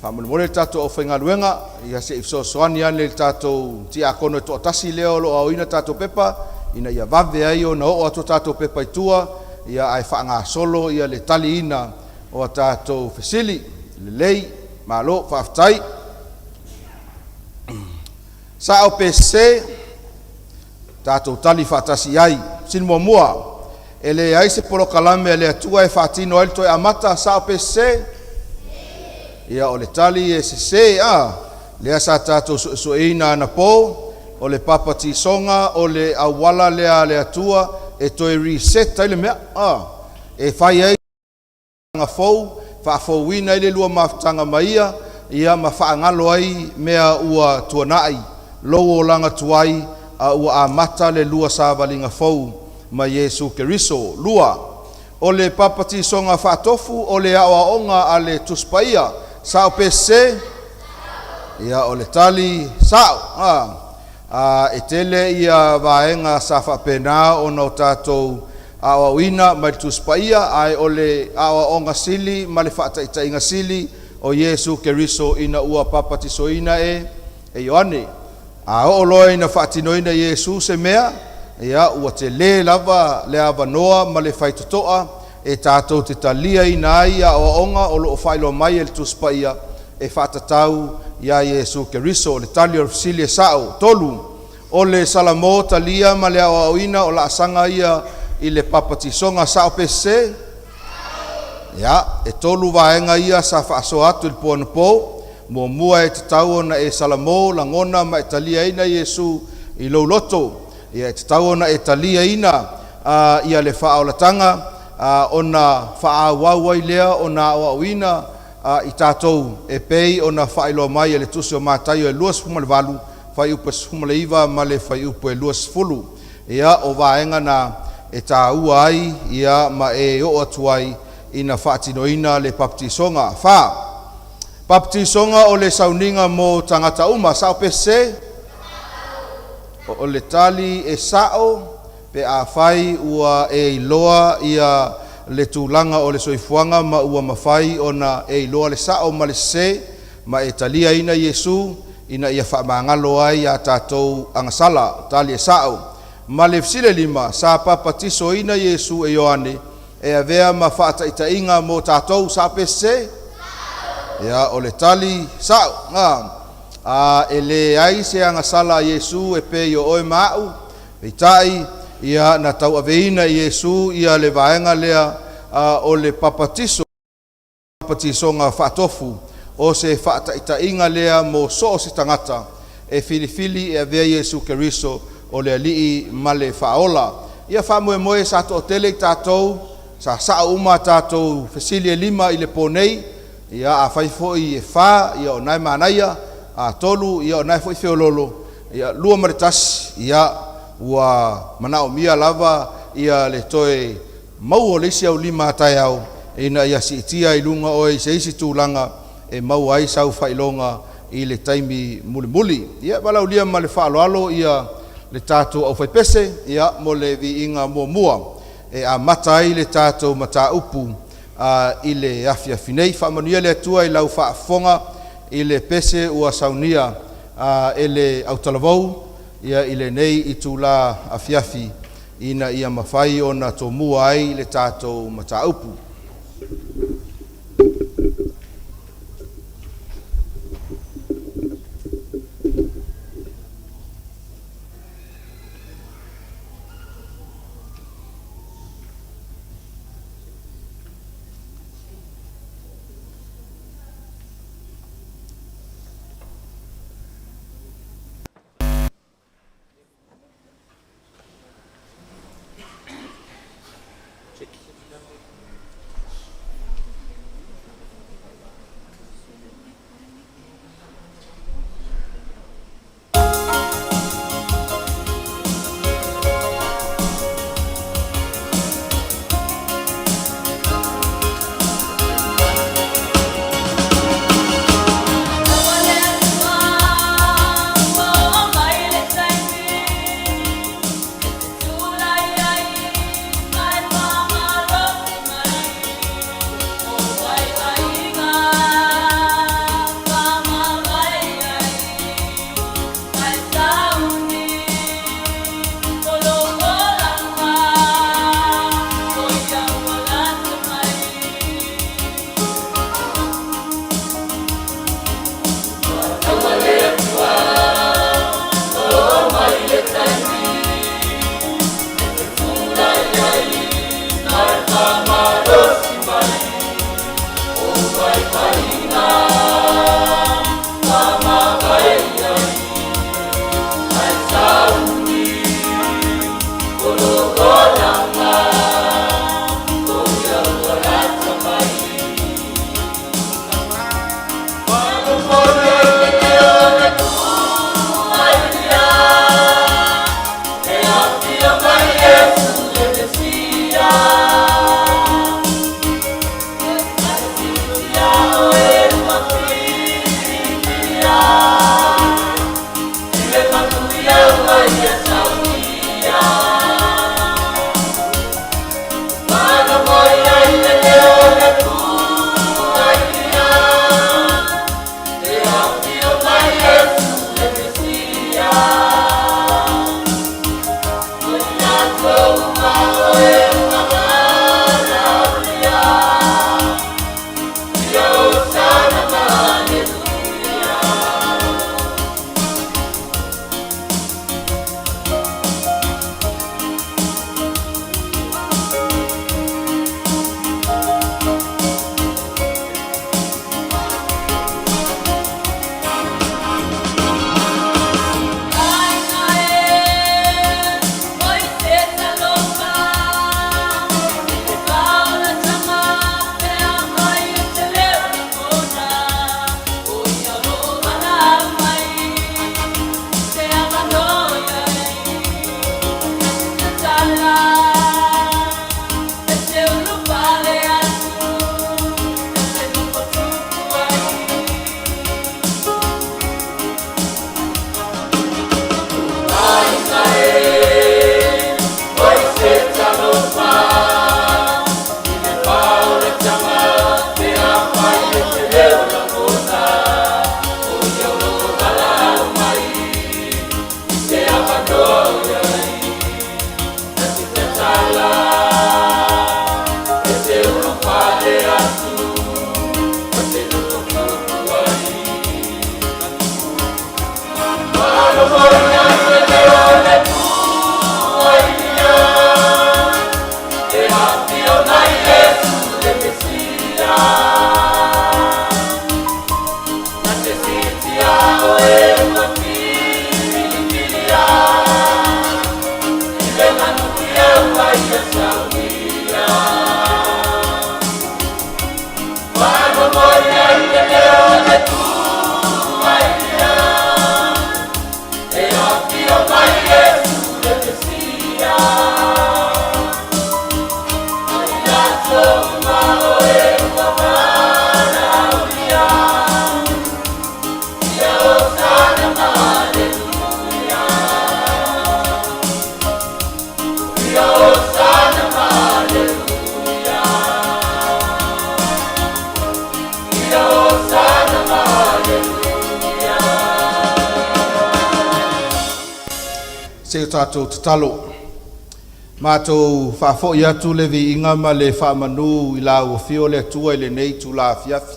faamolemole le tatou aufaigaluega ia seʻi fesoasoani ane le tatou tiakono e toʻatasi lea o loo aoina tatou pepa ina ia vave ai ona oo atu tatou pepa itua ia ae faagasolo ia le taliina o tatou fesili lelei malo faafetai sa o pese tatou tali faatasi ai silimuamua e le ai se polokalame le atua e faatino ai le toe amata sa o pese ia o le tali e sese lea sa tatou soʻesoʻeina ana po o le papa tisonga o le auala lea le atua e toe reset ai le mea e fai ai fou faafouina i le lua mafutaga maia ia ma faagalo ai mea ua tuanaʻi lou o laga tuai a ua amata le lua savaliga fou ma Iesu Keriso. Lua o le papa tisonga faatofu o le aʻoaʻoga a le tusipaia sa o pese ia o le tali sao e tele ia vaenga sa faapena ona o tatou aʻoaʻoina ma le tusipaia ae o le aʻoaʻoga sili ma le faataʻitaʻiga sili o Iesu Keriso ina ua papatisoina e Ioane a oʻoloa ina faatinoina Iesu se mea ia ua te lē lava le avanoa ma le faitotoʻa e tatou te talia ina ai aʻoaʻoga o loo faailoa mai e le tusipaia e faatatau ia Iesu Keriso le tali o le fesili e saʻo tolu o le salamo talia ma le aʻoaʻoina o laasaga ia i le papatisoga saʻo pese ia e tolu vaenga ia sa faasoa atu i le puanapo muamua e tatau ona e salamo lagona ma e talia ina Iesu i lou loto ia e tatau ona e talia ina ia le faaolataga ona faaauau ai lea ona aʻoaʻoina i tatou e pei ona faailoa mai e le tusi o mataio e 2.8 fai upu 1.9 ma le fai upu e 2.10 ia o vaenga na e tāua ai ia ma e oo atu ai ina faatinoina le paptisonga paptisonga o le sauniga mo tagata uma sao pese o le tali e saʻo pe afai ua e iloa ia le tulaga o le soifuaga ma ua mafai ona e iloa le saʻo ma le sese ma e talia ina Iesu ina ia faamagalo ai a tatou agasala tali e saʻo ma le fesile 5 sa papatiso ina Iesu e Ioane e avea ma faataʻitaʻiga mo tatou sa pese ia o le tali saʻo e lē ai se agasala a Iesu e pei o oe maʻu peitaʻi ia na tauaveina Iesu ia le vaenga lea o le papatisoga faatofu o se faataʻitaʻiga lea mo so o se tagata e filifili e avea Iesu Keriso o le alii ma le faaola ia faamoemoe sa toʻatele i tatou sa saʻo uma tatou fesili e 5 i le ponei ia afai foʻi e fā ia o nae manaia a tolu ia o nae foʻi feololo ia 2 ma le tasi ia ua manaʻomia lava ia le toe mau o le isi aulima ataeao ina ia siitia i luga o i se isi tulaga e mau ai sau faailoga i le taimi mulimuli ia valaulia ma le faaloalo ia le tatou aufaipese ia mo le viiga muamua e amata ai le tatou mataupu i le afiafi nei faamanuia le atua i lau faafofoga i le pese ua saunia e le autalavou ia i lenei i tula afiafi ina ia mafai ona tomua ai le tatou mataupu. se tātou te talo. Mātou whaafo i atu le vi inga ma le whaamanu i la ua fio le atua i le nei tu la fiafi.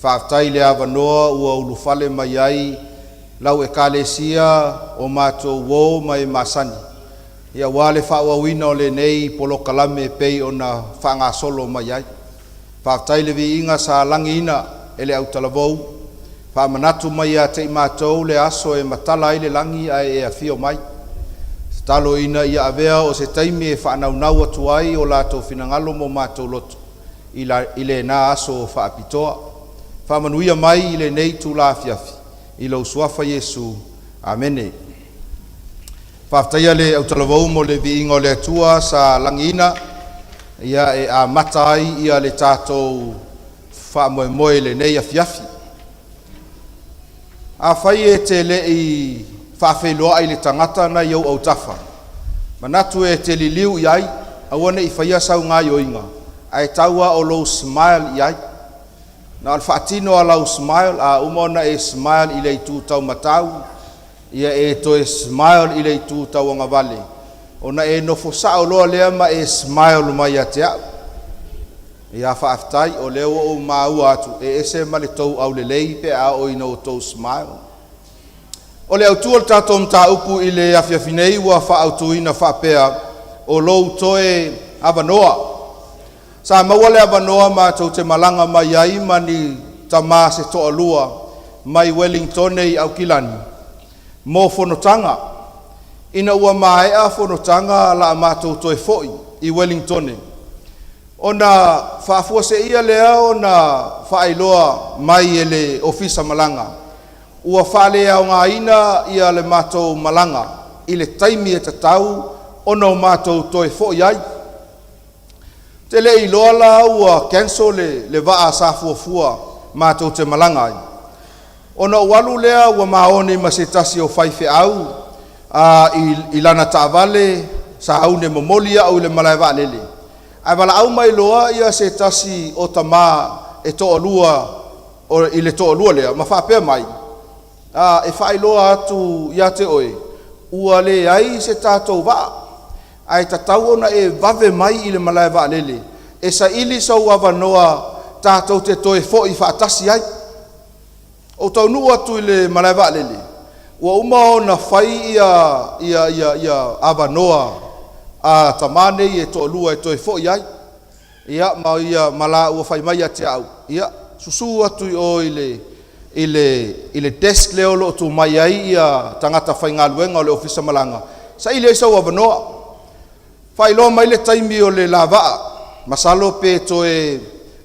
Whaaftai le awanoa ua ulufale mai ai lau e kalesia o mātou wō mai masani. Ia wale whaawawina o le nei polo kalame pei o na whaangasolo mai ai. Whaaftai le vi inga sa langi ina e le autalavou. Whaamanatu mai a te mātou le aso e matala i le langi ai e a fio mai. Talo ina ia avea o se taimi e whaanaunau atu ai o lātou finangalo mo mātou loto. I le nā aso o whaapitoa. Whaamanuia mai i le nei tu la fiafi. I lau suafa Yesu. Amene. Whaaftaia le autalavou mo le viinga o le atua sa langina. Ia e a matai ia le tātou whaamoemoe le nei a fiafi. A whai e te le i whaafeiloa i le tangata na iau au tafa. Manatu e te liliu i ai, awane i whaia sau ngā ioinga. Ai taua o lau smile i ai. Na al whaatino a lau smile, a umona e smile i le tu tau matau, ia e to e smile i le tu tau anga vale. Ona e nofo sao loa lea ma e smile mai a te au. Ia whaaftai o leo o mau atu, e ese ma le tau au le lei pe a o ina o tau smile. O le autua le tātou mta upu i le awhiawhinei ua whaautuina whaapea o lou toe awanoa. Sa maua le awanoa mātou te malanga mai ai mani tamā se toa lua mai Wellington i Aukilani. Mō whanotanga. Ina ua maea whanotanga la mātou toe foi i Wellington. Ona whaafua se ia lea o na whaailoa mai e le ofisa malanga. Ua whale au ngā ina ia le mātou malanga i le taimi e tatau ona o mātou toe fo iai. Te le iloa la ua cancel le waa sa fuafua mātou te malanga ai. Ona walu lea ua maone ma se tasi o whaife au i lana taavale sa au ne momolia au le malaiwa lele. Ai wala au mai loa ia se tasi o tamā e toa lua i le toa lua lea ma whapea mai. E whailoa atu ia te oe, ua le ai se tātou wā, ai tatau ona e vave mai i le malai wā lele, e sa ili sau awanoa tātou te toe fo i whaatasi ai. O tau nu atu i le malai wā lele, ua umao na whai ia awanoa a tamane i e toa lua e toe fo i ai. Ia mau ia mala ua whai mai a te au, ia susu atu i o i le desk leo lo tu mai ai ia tangata whainga luenga o le ofisa malanga. Sa ile isa ua wanoa. Whailoa mai le taimi o le lawaa. Masalo pe to e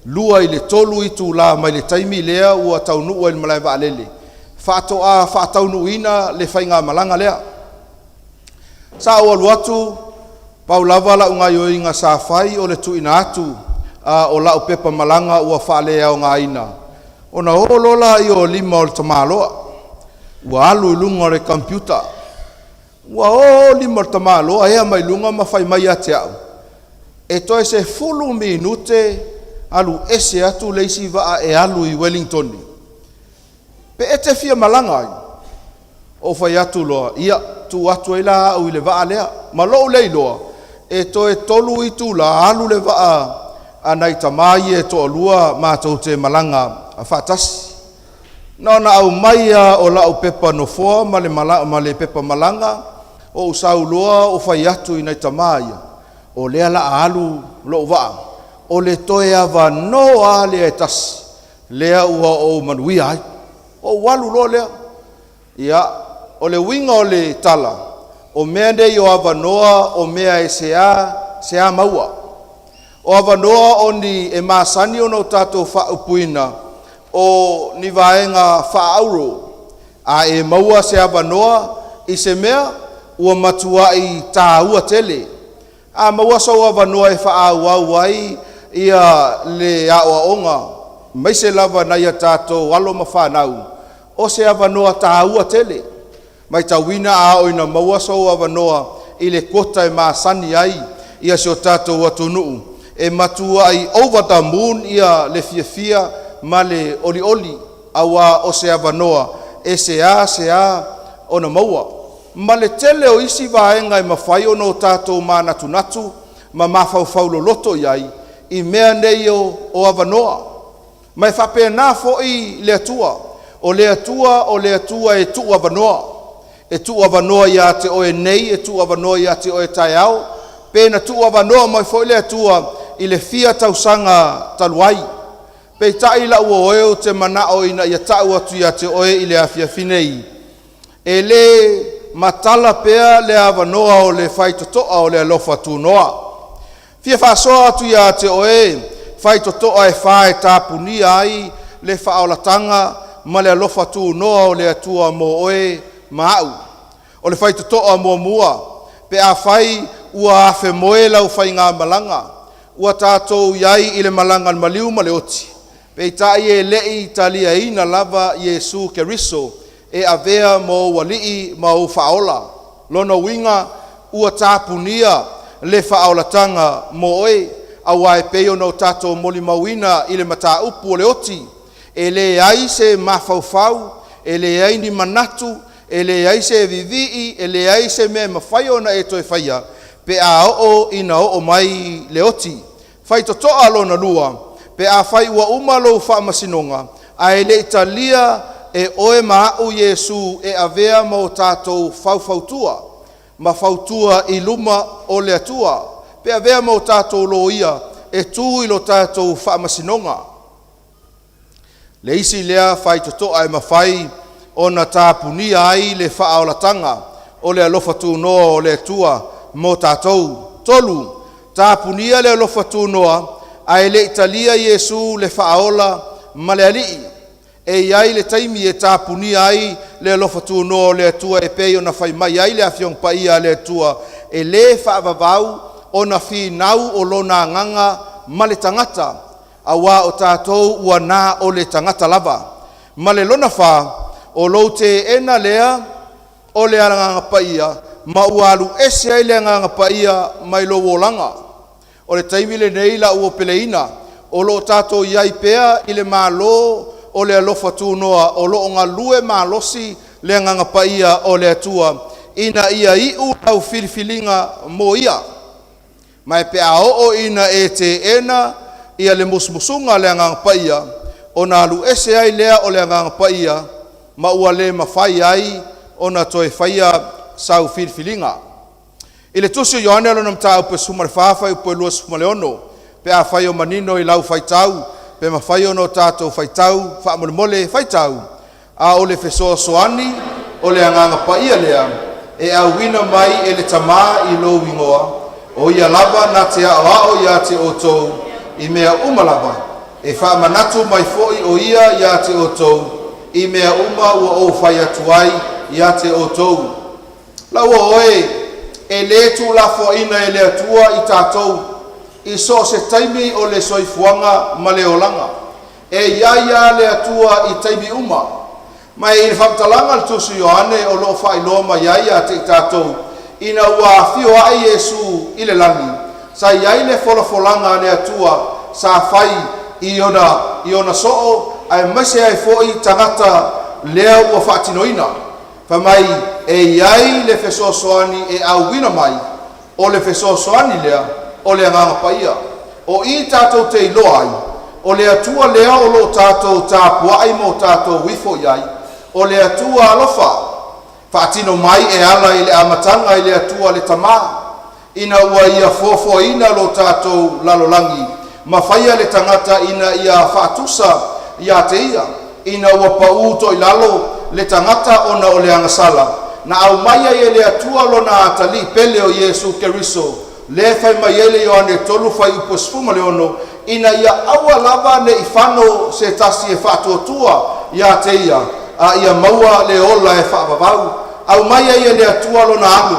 lua i le tolu i tu la mai le taimi lea ua taunua i le malai waa lele. Whaataunu ina le whainga malanga lea. Sa o aluatu, pau lava la unga yoinga sa whai o le tu ina atu o la upepa malanga ua whaalea o ngā ina. Ona olola i o lima o le tamaloa. Ua alu i lunga o le computer. Ua o lima o le tamaloa ea mai lunga ma whai mai a te au. E toi se fulu minute alu ese atu leisi waa e alu i Wellington. Pe e te fia malanga ai. O whai atu loa. Ia tu atu e la au i le waa lea. Ma lou lei loa. E toi tolu i tu la alu le waa anai tamai e to lua mātou te malanga a whaatasi. Nona au maia o lau pepa no foa ma le pepa malanga o usau loa o whai atu i nei tamaia. O lea la alu lo waa. O le toe awa noa lea e tasi. Lea ua o manuia ai. O walu lo lea. Ia, o le winga o le tala. O mea nei o awa noa o mea e sea maua. O awa noa o ni e maasani o no tātou whaupuina. O ni vaenga whaauro. A e maua se awa noa i se mea ua matua i tā ua tele. A maua sa awa noa e whaau ai ia le aoa onga. Maise lava na ia tātou walo ma whanau. O se awa noa tā ua tele. Mai tawina a o ina maua sa awa noa i le kota e maasani ai ia se o tātou atunuu. E matua ai over the moon ia le fia ma le oli awa o se avanoa e se a ona maua ma le tele o isi vaenga i mawhai ono tātou mānatunatu, ma mawhauwhau loto iai, i mea nei o avanoa. Mai whapea nā fo'i le atua, o le atua e tu avanoa. E tu avanoa ia te oe nei, e tu avanoa ia te oe tai au, pēna tu avanoa mai fo'i le atua i le fia tausanga taluai. Pei tai la ua oeo te manao ina ia tau atu ia te oe i le afia finei. E le matala pea le avanoa o le whaitotoa o le alofa tūnoa. Fia whaasoa atu ia te oe, whaitotoa e whae tāpunia ai le whaolatanga ma le alofa tūnoa o le atua mo oe maau. O le whaitotoa mo mua, pe a whai ua afe moe lau whai ngā malanga, ua tātou iai i le malanga maliu ma le oti. Pe tai e lei talia ina lava Yesu Keriso e avea mo walii ma u whaola. Lono winga ua tāpunia le whaolatanga mo oe, awa e peo no tātou moli mawina i le mata upu o le oti. E le ai se mawhauwhau, e le ai ni manatu, e le ai se vivii, e le ai se me mawhaio na e toi whaia, pe a o ina o mai le oti. Whai to toa lona lua, pe a whai ua umalo whaamasinonga, a e le italia e oe maau Yesu e avea mo tātou whauwhautua, ma whautua i luma o le atua, pe avea mo tātou loia e tū i lo tātou whaamasinonga. Le isi lea whai to toa e mawhai, ona tāpunia ai le whaolatanga o le alofa tūnoa o le atua mo tātou. Tolu, tāpunia le alofa tūnoa a e le italia Yesu le whaola ma le alii. E iai le taimi e tāpunia ai le alofa tūnoa o le atua e pei ona whai mai ai le awhiong paia le atua e le whaavavau ona whinau o lona nganga ma le tangata a wā o tātou ua nā o le tangata lava. Ma le lona wha o lo te ena lea o le aranga paia ma ualu ese ai le aranga paia mai lo wolanga. O le taimi le nei la ua peleina o lo tātou iai pea i le malo o le alofa tūnoa o lo ngā lue malosi le aranga paia o le atua ina ia iu au filifilinga mo ia. Mai pea o ina e te ena ia le musmusunga le aranga paia o nā lu ese ai lea o le aranga paia ma ua le mawhai ai ona toe whaia sau filifilinga. I le tusi o Ioane alona mta upe sumare whawhai upe lua sumale ono, pe a whai o manino i lau whaitau, pe ma whai ono tātou whaitau, wha mole whaitau, a o le whesoa soani, o le anganga paia lea, e a wina mai e le tamā i lo wingoa, o ia lava na te ao ia te otou, i mea umalava, e wha manatu mai foi o ia te otou, i mea uma ua o whai atuai ia te otou. Lau o oe, e le tu la foina e le atua i tātou, i so se taimi o le soifuanga ma le olanga. E ia le atua i taimi uma. Mai i le whamtalanga le tusu Ioane o lo whai loma iaia te i tātou, ina ua fio ai Yesu i le langi. Sa iai le folafolanga le atua sa whai i ona soo, ai mase ai foi tangata lea ua whaatinoina. Whamai e iai le whesoasoani e auwina mai o le whesoasoani lea o le anganga paia. O i tātou te iloa ai, o le atua lea o lo tātou tāpua ai mo tātou wifo iai, o le atua alofa. Whaatino mai e ala i le amatanga i le atua le tamā, ina ua ia fofo ina lo tātou lalolangi, ma whaia le tangata ina ia whaatusa ia te ia, ina ua pauto i lalo le tangata ona o le angasala, na au maia i le atua lo na atali pele o Yesu Keriso, le whai mai ele Ioane tolu whai upo sfuma le ono, ina ia aua lava ne ifano se tasi e whaatuatua ia te ia, a ia maua le ola e whaavavau, au maia i le atua lo na alu,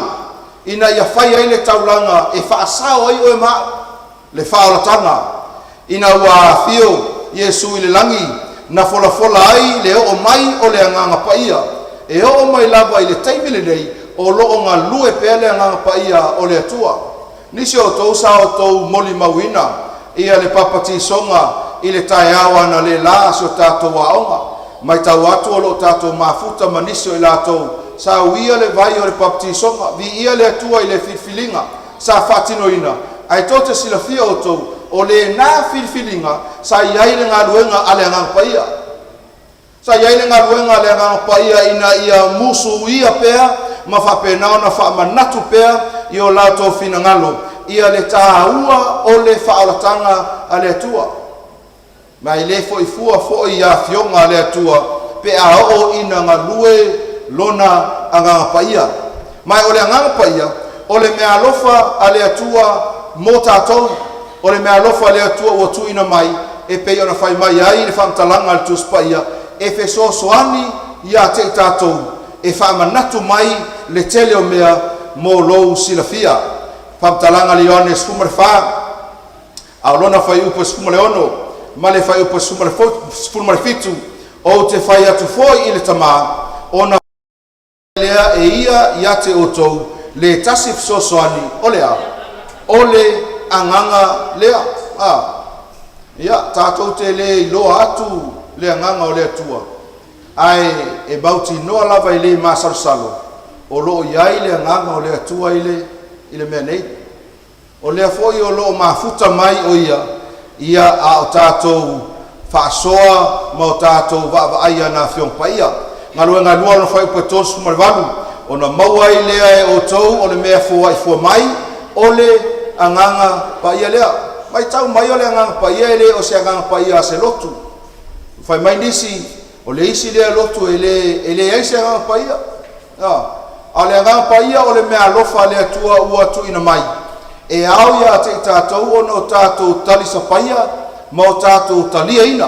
ina ia whai ai le taulanga e whaasao ai o e maa, le whaolatanga, ina ua fio Yesu i le langi, na fola ai le o mai o le anganga paia, e o mai lava i le taimile nei, o loo ngā lue pea le anganga paia o le atua. Nisi o tou sa o tou moli mawina, ia le papati songa, i le tai awa na le la so tātou waonga, mai tau atu o lo tātou mafuta manisi o i lātou sa uia le vai o le baptisonga vi ia le atua i le filfilinga sa fatinoina ai tote silafia o tou o le na filfilinga sa iai le ngaluenga ale ngang paia sa iai le ngaluenga ale ngang paia ina ia musu ia pea ma fa pena ona fa manatu pea i o lato fina ngalo ia le taua o le faalatanga ale atua mai le foi fua foi ia fionga ale atua pe a o ina ngalue lona anga paia mai ole anga paia ole me alofa ale atua motatou ole me alofa ale atua o tu ina mai e pe ona fai mai ai le famtalanga al tus paia e fe so soani ia te tatou e fa manatu mai le tele o mea mo lo silafia famtalanga leone skumar fa a lona fai upo skumar leono male fai upo skumar fitu o te fai atu foi ile tama ona lea e ia te otou le tasif sosoani ole anganga lea ia tatou te le loa atu le anganga o le atua ai e bauti noa lava i le masalosalo o loo iai le anganga o le atua i le mea nei o lea foi o loo mafuta mai o ia a o tatou faasoa ma o tatou vaavaaia na fiongpaia ngaluenga lua no fai petosu malvalu ona maua i lea e o tou o le mea fua mai o le anganga paia lea mai tau mai o le anganga paia ele o se anganga paia se lotu fai mai nisi o le isi lea lotu ele ai se anganga paia a le anganga paia o le mea lofa le atua ua tu ina mai e au ia te tatou ona o tatou talisa paia ma o tatou talia ina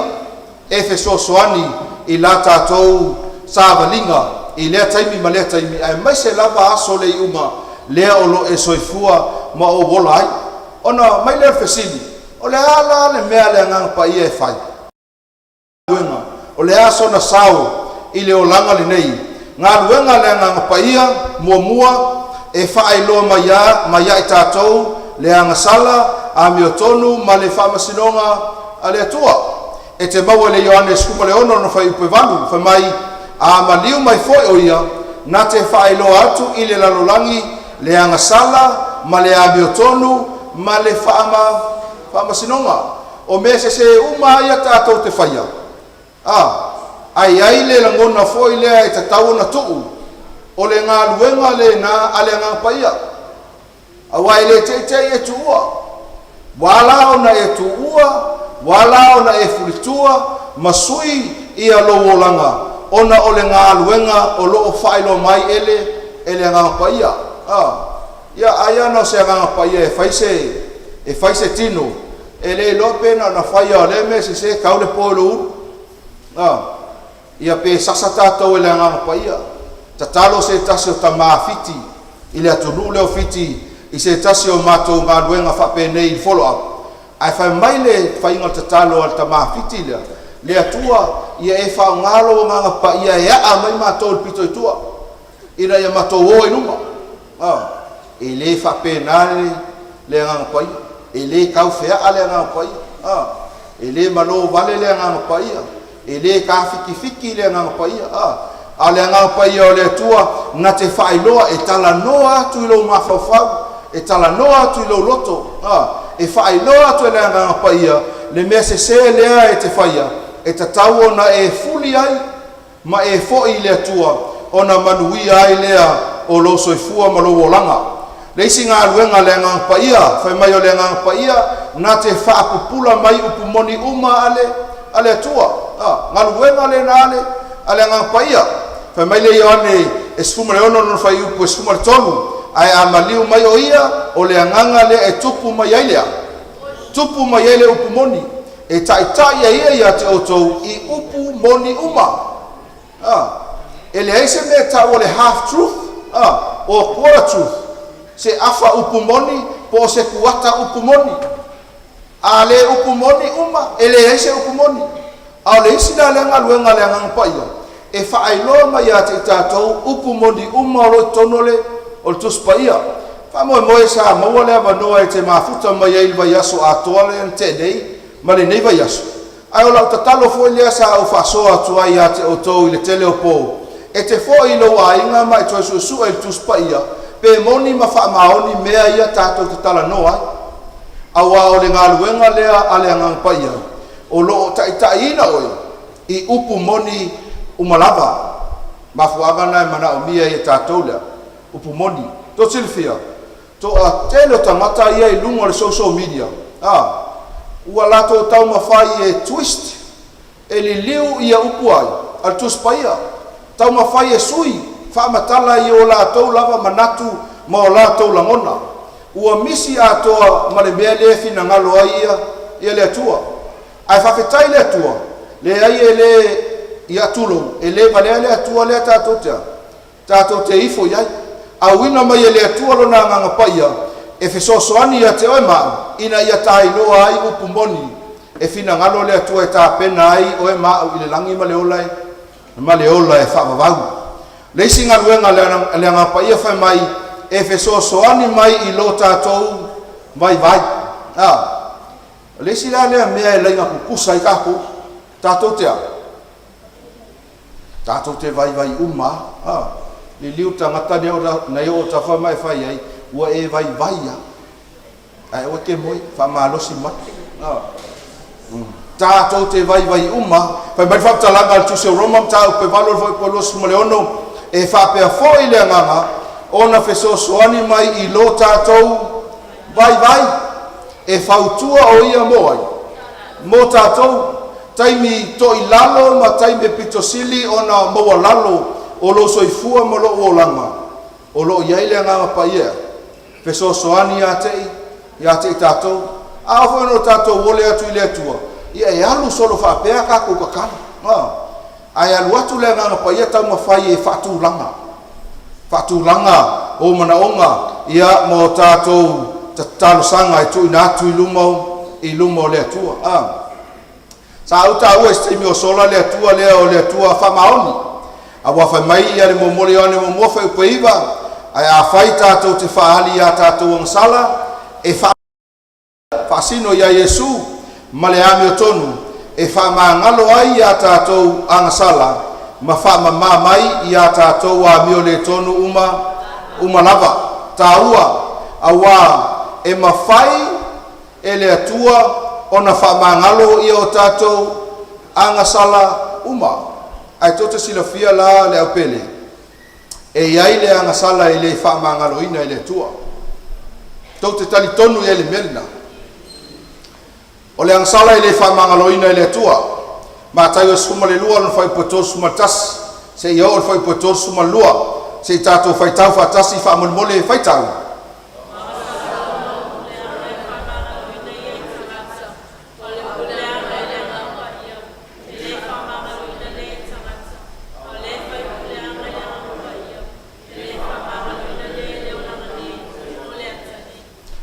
e fe sosoani i la tatou savalinga i lea taimi ma lea taimi ai mai se lava aso le uma lea o lo e soifua ma o wola ai ona mai lea fesili o le ala le mea le anganga paia e fai o le aso na sao i le olanga le nei ngā luenga le anganga paia mua e fai loa maia i tatou le angasala a miotonu ma le whamasinonga a le atua e te maua le Ioane skuma le ono no fai upe valu fai mai a maliu mai foi o ia na te whaeloa atu i le lalolangi le angasala ma le abiotonu ma le whamasinonga o me se uma ia tātou te whaia ai le langona foi lea e tatau na tuu o le ngā luenga le na ale ngā paia awai le te e tuua wala ona e tuua wala ona e fulitua masui ia lowolanga ona ole ngā luenga o loo whaelo mai ele ngā paia ia aia no se ngā paia e faise tino ele lope na whaia o le me se kaule polo ia pe sasa tātou ele ngā paia tatalo se tasi o tamāwhiti i le atunu leo fiti i se tasi o mātou ngā luenga whapenei follow up ai whai mai le whainga tatalo al tamāwhiti lea le atua ia e whaongalo o ngā pa ia e a mai mātou le pito i tua ina ia mātou o inuma e le whapenale le ngā paia e le kau whea ale ngā paia e le malo vale le ngā paia e le ka fiki le ngā paia ale ngā paia o le tua na te whaeloa e tala noa atu i lo mawhawhau e tala noa atu i lo loto e whaeloa atu i le ngā paia le mea se lea e te whaia e tatau ona e fuli ai ma e foi le tua ona manuia ai lea o lo soifua ma lo wolanga le isi ngā luenga le ngā paia whai mai o le ngā paia na te whaapupula mai upumoni uma ale tua ngā luenga le na ale ngā paia fai mai le Ioane e sfuma le ono no fai upu e sfuma le tonu ai a maliu mai o ia o le anganga le e tupu mai ai lea tupu mai ai le upu moni e tai ia te otou i upu moni uma e le aise mea ta o le half truth o quarter truth se afa upu moni po se kuata upu moni a le upu moni uma e le aise upu moni a le isi na le ngaluenga le anganga paia e whaeloa mai a te tātou upu moni uma o lo tonole o le tuspaia. Whamoe sa maua lea wanoa e te mafuta mai e ilwa yaso a toale an te nei, ma le neiva yaso. Ai o lau tatalo fo lea sa au whasoa atu ai a te o tau i le tele o pō. e te fo i lo ainga mai toi su e tu spa ia pe moni ma fa maoni mea ia tato te tala no ai awa o le ngaluenga lea ale ngang pa ia o lo ta ina oi i upu moni umalava mafuanga na mana o mia ia tato lea upu moni to silfia to a telo tangata ia i lunga le social media ua lato tau mawhai e twist e li liu ia upu ai al tu spa ia tau mawhai e sui whaamatala i o lātou lava manatu ma o lātou langona. Ua misi atoa ma le mea le fina ngalo ai ia le atua. Ai whawhetai le atua, le ai e le i atulo, e le valea le atua le tātou tea. Tātou te ifo iai. A wina mai e le atua lo na nganga paia, e whesosoani ia te oi maa, ina ia tai loa ai upu moni. E fina ngalo le atua e tā pena ai oi maa i le langi ma le olai, ma le olai e whaavavau. Leisi ngā ruenga le ngā paia whai mai e whesosoani mai i lo tātou vai vai. Leisi la lea mea e leinga kukusa i kako tātou tea. Tātou te vai vai uma. Li liu tangata nei o ta wha mai whai ai ua e vai vai ia. Ai o ke moi wha malosi mati. Tātou te vai vai uma. Whai mai whaptalanga al tuseo Roma tāu pe valo vai polos maleono. E whapea fōi le nganga, ona whesosoani mai i lo tātou vai vai, e whautua o ia moai. Mō tātou, taimi to i lalo, ma taimi pitosili ona moa lalo, o lo soifua mo lo o langa. O lo iai le nganga pa ia. Whesosoani ia te i tātou, a whano tātou wole atu i le atua. Ia e alu solo whapea kako kakana. Ai alu atu le nganga pa ia tau mawhai e whatūlanga. Whatūlanga o manaonga ia mo tātou tatalosanga e tui nātu i lumau le atua. Sa au tā ua esteimi o sola le atua lea o le atua whamaoni. A wawhai mai ia le momole o ane momofa upeiva. Ai a whai tātou te whaali a tātou angsala e whaasino ia Yesu ma le ame o tonu. E whamangalo ai a tātou angasala, ma whamama mai i a tātou a mio le tonu uma lava. Tā ua, a wā, e mawhai e le atua o na whamangalo i o tātou angasala uma. Ai tote silafia la le aupele. E iai le angasala i le whamangalo ina i le atua. Tote tali tonu i le melina. O le angsala i le whamangaloina i le atua. Ma tai o suma le lua lon whai puto suma tas. Se i o whai puto suma lua. Se i tātou whai tau whatasi whamolmole whai tau.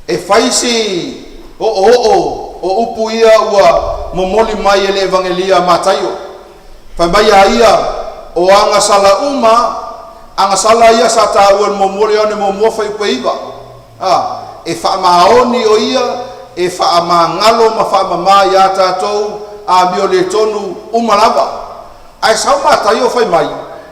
E whai si o upu ia ua momoli mai e le evangelia mataio. Whai mai a ia o angasala uma, angasala ia sa tā ua momoli ane momofa i peiva. E whaamaoni o ia, e whaamangalo ma whaamama ia tātou a mio le tonu umalava. Ai sau mataio whai mai,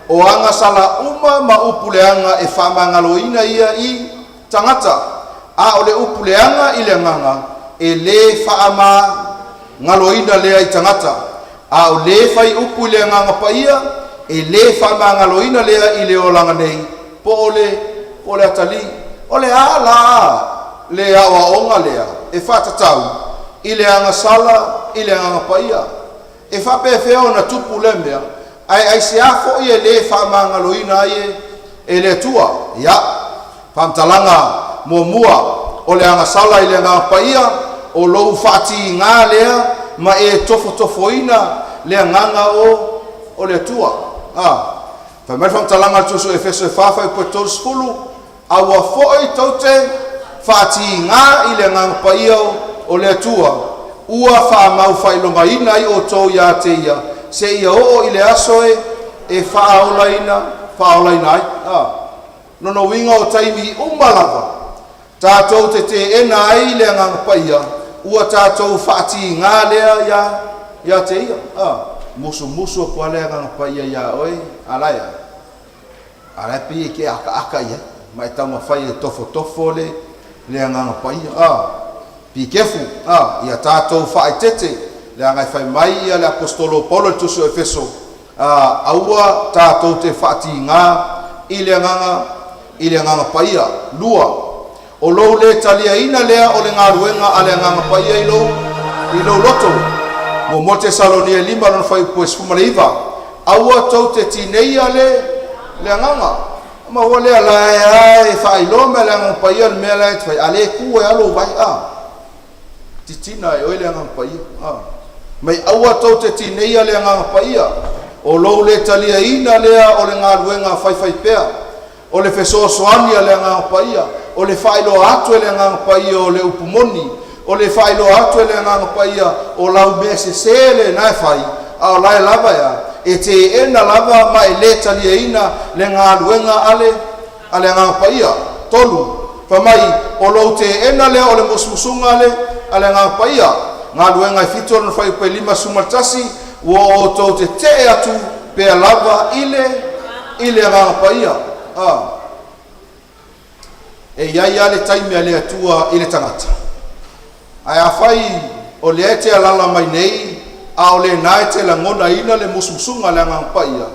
o angasala uma ma upuleanga e whaamangalo ina ia i tangata. A o le upuleanga i le nganga, e le whaama ngaloina lea i tangata. A o le whai upu le nganga pa ia, e le whaama ngaloina lea i le olanga nei. Po o le atali, o le ala, le awa onga lea, e whatatau, i le anga sala, i le anga pa ia. E whapewheo na tupu le mea, ai se afo i e le whaama ngaloina e le tua. Ia, whamtalanga mua o le anga sala i le anga pa ia, o lou whaati ngā lea, ma e tofoina le nganga o le tua. Whamai whamtalanga tusu e wheso e whawhai po tōru skulu, a ua fōi taute whaati ngā i le nganga pa ia o le tua, ua whamau whailonga ina i o tō ia te ia, se ia o i le asoe e whaolaina ai. Nono winga o taimi umalava, tātou te ena ai le nganga pa ia, ua tātou whaati ngā lea ia te ia. Musu o kua lea nganga pa ia oe, alaya. Ara pi ke aka ia mai tau mafai e tofo le anga pai pi kefu ia tatou fai tete le anga fai mai ia le apostolo Paulo tu so Efeso aua tatou te fati nga ile anga pai lua o lo le talia ina lea o le ngaruenga ale anga pai i lo loto mo Tesalonia 5 non fai pues fumaleiva aua tau te tineia le nganga ma wale ala e fai lo me la pai al me la fai ale ku e alo vai titina e ole nganga pai mai aua tau te tineia le nganga pai o lo le talia ina lea o le ngaruenga fai pea o le feso soania le nganga pai o le fai lo atu le nganga pai o le upumoni o le fai lo atu le nganga pai o la ubese sele na fai a la lava ya e te ena lava ma e le talia ina le ngaluenga ale nganga paia tolu fa mai o lo te ena le o le musmusunga ale nganga paia ngaluenga fito no fai pe lima sumaltasi wo to te atu pe lava ile nganga paia e ia le taimi ale atua ile tangata ai afai o le ete alala mai nei a o le nai te la ngona ina le musmusunga le nganga paia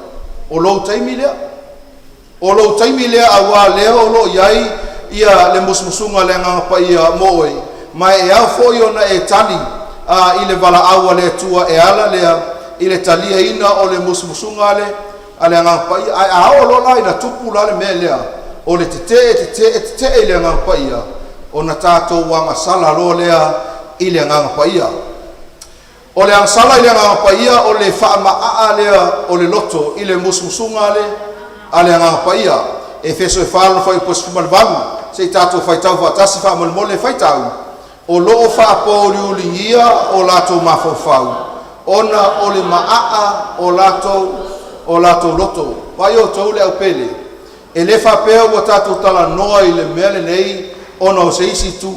o lo taimi lea awa lea o lo iai ia le musmusunga le nganga paia moe mai e au foi ona e tali i le vala awa le tua e ala lea i le talia ina o le musmusunga ale nganga paia a o lo la ina tupu la le me lea o le te le nganga paia ona tatou wanga sala lo lea i le nganga paia o le ansala ile nganga paia o le fa'amaa lea o le loto i le musmusunga ale nganga paia Efeso e falo foi pos fumalvalu se tatou fai tau fatasi fa mole fai tau o lo fa poli ulingia o lato mafofau ona o le maa o lato loto vai o tau le pele e le fa pe o tatou tala noa i le mele nei ona o se isi tu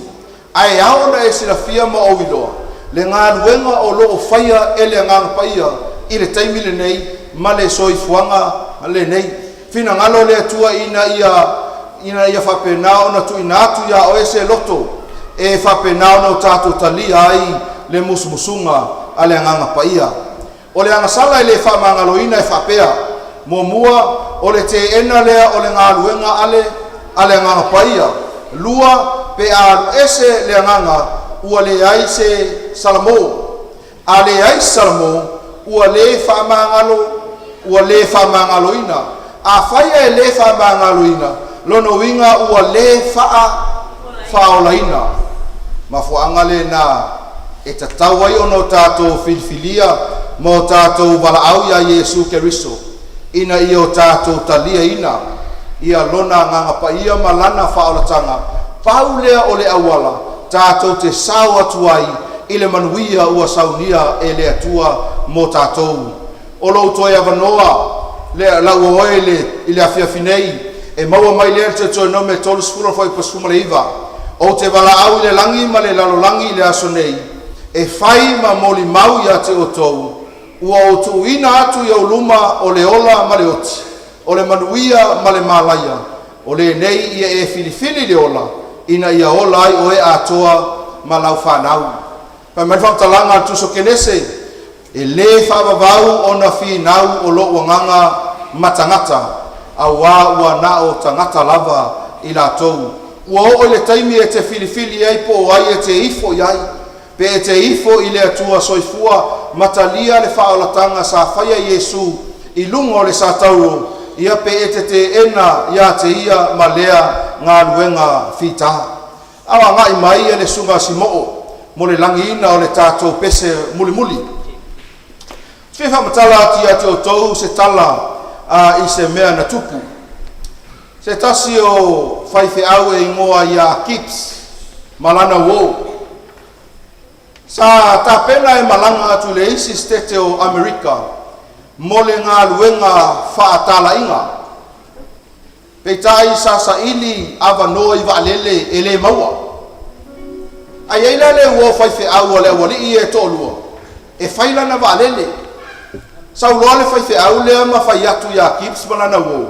ai aona e silafia ma o wiloa le ngaluenga o lo faia ele nganga paia i le taimi le nei ma le soifuanga le nei fina ngalo le tua ina ia fapenao na tu inatu ya o ese loto e fapenao na tatu talia ai le musmusunga ale nganga paia o le anga sala le fa mangalo ina e fapea momua o le te ena le o le ngaluenga ale nganga paia lua pe a ese le nganga ua le ai se salamo ale ai salamo ua le fa mangalo ina a faia e le fa mangalo ina lono winga ua le fa olaina mafuanga le na e tatau ai ono tatou filfilia mo tatou valaau ia Yesu Keriso ina ia o tatou talia ina ia lona nganga paia malana fa'aolatanga paulea o le awala tatou te sau atuai i le manuia ua saunia e le atua mo tatou o lou toe avanoa le lau oe i le afiafinei e maua mai lea te toe nome tolu sifura foi pasfuma le iva o te valaau i le langi ma le lalolangi i le aso nei e fai ma moli mau ia te otou ua o tuuina atu i auluma o le ola ma le oti o le manuia ma le malaia o le nei ia e filifili le ola ina ia ola ai o e atoa ma lau whanau pa mai whamtalanga atu so kenese e le whavavau o na whinau o lo wanganga matangata a ua na o tangata lava i la tou ua o le taimi e te filifili ai po ai e te ifo iai pe e te ifo i le atua soifua matalia le whaolatanga sa whaia Yesu i lungo le sa tauro ia pe e te ena ia te ia ma lea ngā luenga whita awa ngai mai e le sunga si mo le langi ina o le tātou pese muli whiwha matala ati ati o tau se tala i se mea na tupu se tasi o whaife au e ingoa ia kips malana wo sa ta pena e malanga atu le isi stete o Amerika mo le ngā luenga whaatala inga peitai sa ili avanoa i vaalele e le maua ai eila le wo whaife au le wali i e tolua e whaila na vaalele sau loa le whaife au lea ma whai atu ia kips malana wo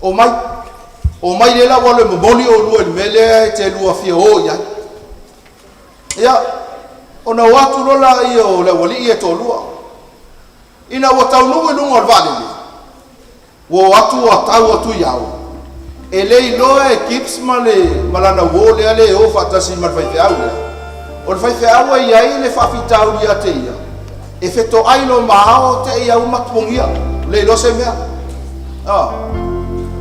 o mai le la wale maboli o lua ni mele te lua fia o ia ia ona watu lola ia o le wali ia to lua ina wa tau nu lunga vale le wo watu wa tau atu iau e le loa e kips male malana wo le ale o fatasi mal fai fe au le o fai fe au ia le fa fitau ia te ia e feto ai lo mao te ia uma pungia le lo se mea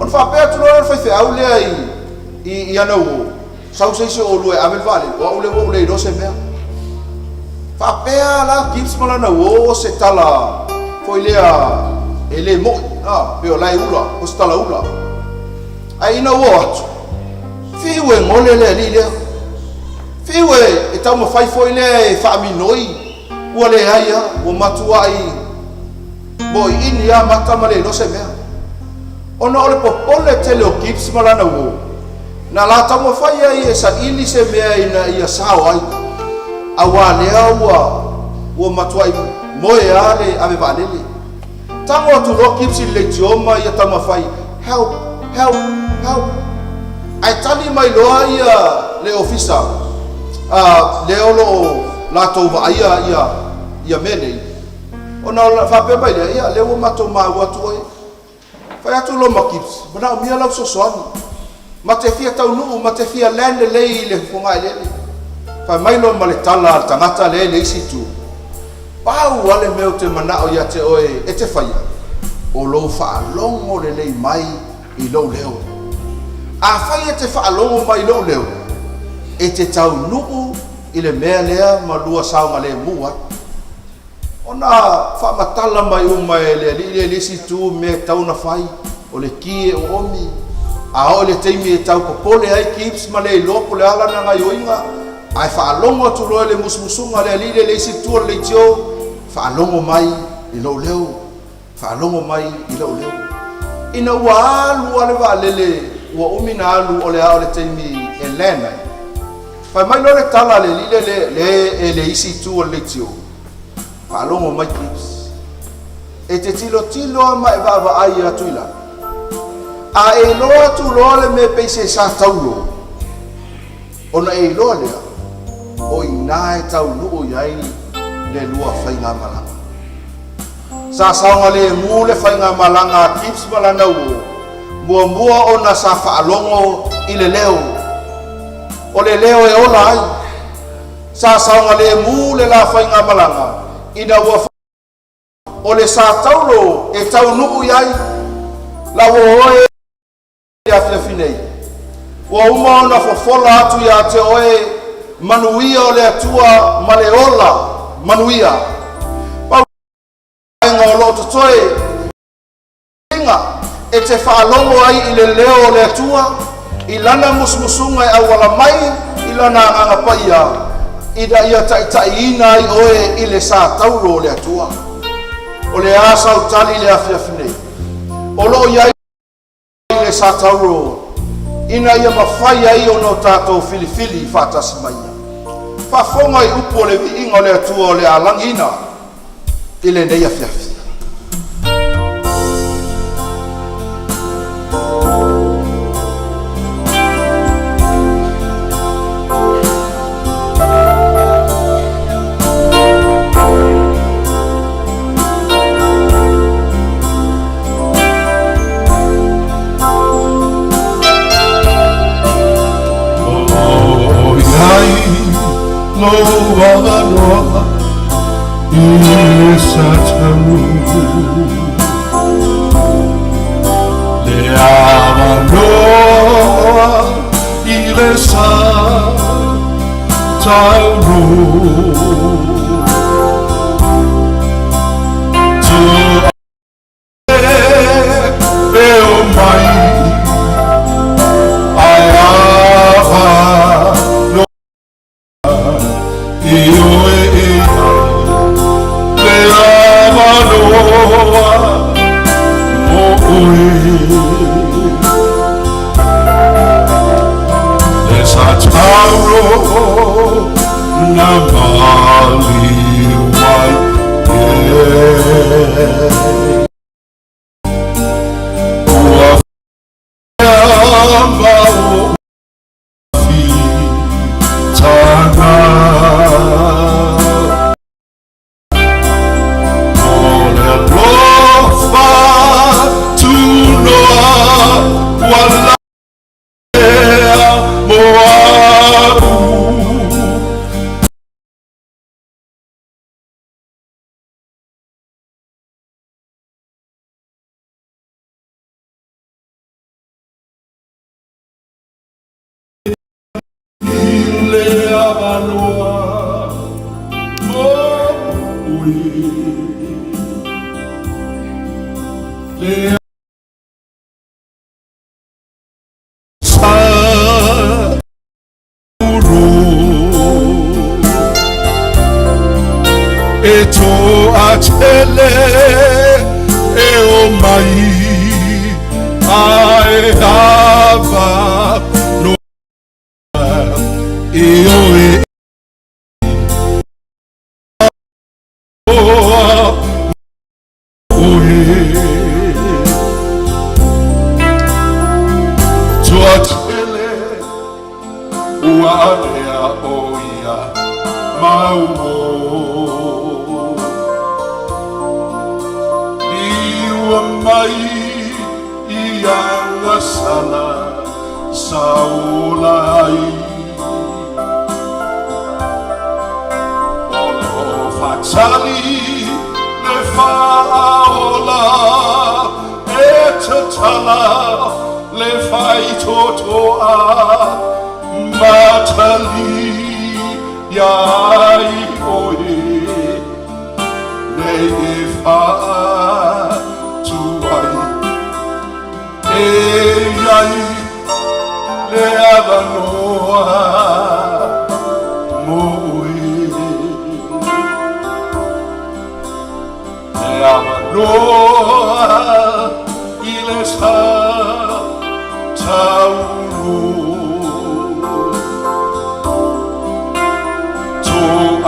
on fa pe tu lo fai fe au le i ana wo sau se se o lue avel vale o le lo se mea fa pe la kips malana wo se tala foi lea ele mo pe o lai ula o stala ula ai na wo atu fiwe ngole le lile fiwe e tau mo fai foi le fa minoi ua le aia o matua ai bo ini ya mata male no se mea ona ole popole tele o kips malana wo na la tau mo fai ai e sa ili se mea ina ia sao ai awa lea ua matua ai moe ale ave valele tango tu lo kips le tioma ia tau mo fai help ai tali mai loa ia le ofisa le olo la to va ia mene ona fa pe mai ia le o mato ma wa to fa atu lo makips bana o mia la so soani ma te fia tau nu ma te fia lende le fonga le fa mai lo male tala tangata le isi tu pau wale meu te mana o ia te oe e te faia o lo fa longo le mai i lo leo a fai te fa longo mai lo leo e te tau nuu i le mea lea ma lua saunga le mua ona fa matala mai uma le lisi tu me tau na fai o le kie o omi a o le teimi e tau popole ai kips ma le lopo le ala na ngai oinga ai fa longo tu lo le musmusunga le lisi tu le tio fa longo mai i lo leo fa longo mai i lo leo ina wa alu ale va lele wa umina alu ole a ole teimi elena fa mai no le tala le isi tu le tio fa longo mai kips e te tilo mai va ai atuila a e lo tu lo le me pese sa taulo ona e lo le o ina e tau lu yai le lua fainga malanga sa saunga le mule fainga malanga kips malana wo mua ona sa fa longo ile leo o le leo e ola ai sa saunga le mule la fainga malanga ina wo o le sa taulo e tau nu yai la wo oe ya finei wo uma ona fofola atu ya te oe manuia o le atua maleola manuia pa ngolo totoe inga e te whaalongo ai i le leo le atua i lana musmusunga e awala mai i lana anga paia i da ia taiina ai oe i le sa taulo le atua o le asa utali le afiafine o lo iai i le sa taulo ina ia mawhai ai o no tātou filifili whātasi mai whafonga i upo le vi inga le atua o le alangina i le nei afiafi Loa i satanu le avanoa i le satanu tu e o mai ai ava to atele e o mai ai ava no e o e to atele ua ea o ia mau mai ia ngasala saulai olo fatali le faola e tatala le fai totoa matali yai oe le fa ai le avanoa moe le avanoa i le sa tauru to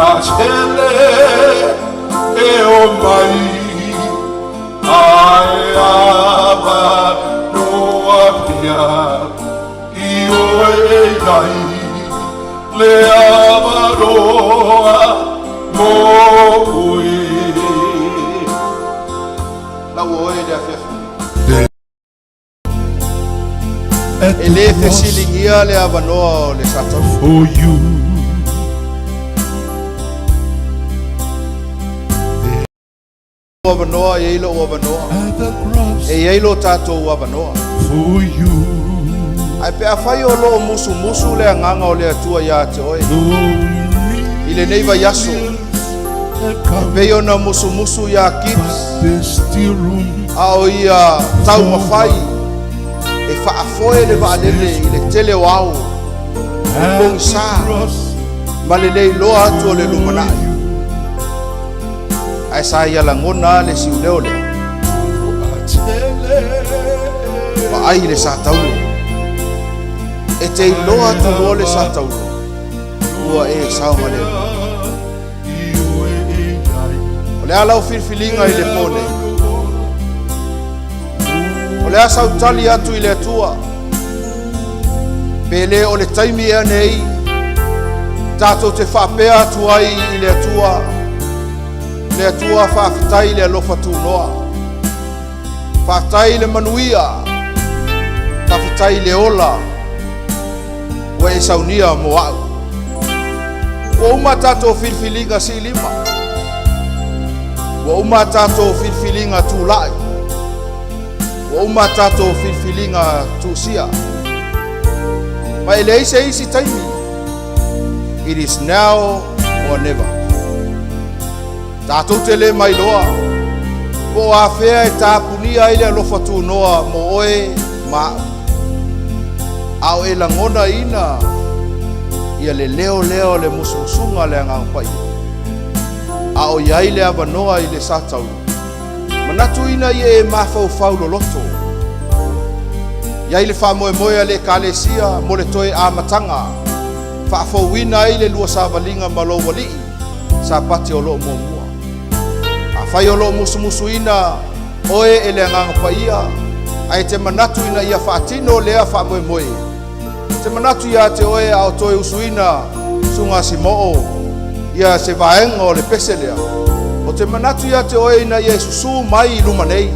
atele e o mai ai ava io e dai le avaroa moe la oe le afefu e le fesilingia le avanoa o le sata for you avanoa e ilo avanoa e ilo tato avanoa for you ai pe afai o lo musu musu le nganga o le atua ya te oe ile nei vai yaso pe ona musu musu ya kips a o ia tau mafai e fa afoe le va lele ile tele wao bong sa malele lo atu le lumana ai sa ia la ngona le si leole ba ai le sa tau e te loa tu role sa tau ua e sao male o le alau filfilinga i le pone o le asau tali atu i le atua pele o le taimi ea nei tatou te whapea atu ai i le atua whaafitai le alofa tu noa whaafitai le manuia whaafitai le ola wa e saunia mo au wa uma tato filfilinga si lima wa uma tato filfilinga tu lai wa uma tato filfilinga tu sia ma ele isi taimi it is now or never tato tele mai loa po a fea e tapunia ile alofa tu noa mo oe ma au e langona ina ia le leo le musunga le ngangpai au iai le avanoa i le satau manatu ina ia e mafau loloto iai le whamoe le kalesia mo le toe amatanga whaafauina i le lua savalinga malo wali sa pati o loo mua a whai o loo musu ina oe e le ngangpai ai te manatu ina ia whaatino lea whamoe te manatu ia te oe au toe usuina sunga si moo ia se vaenga o le peselea o te manatu ia te oe ina ia susu mai i luma nei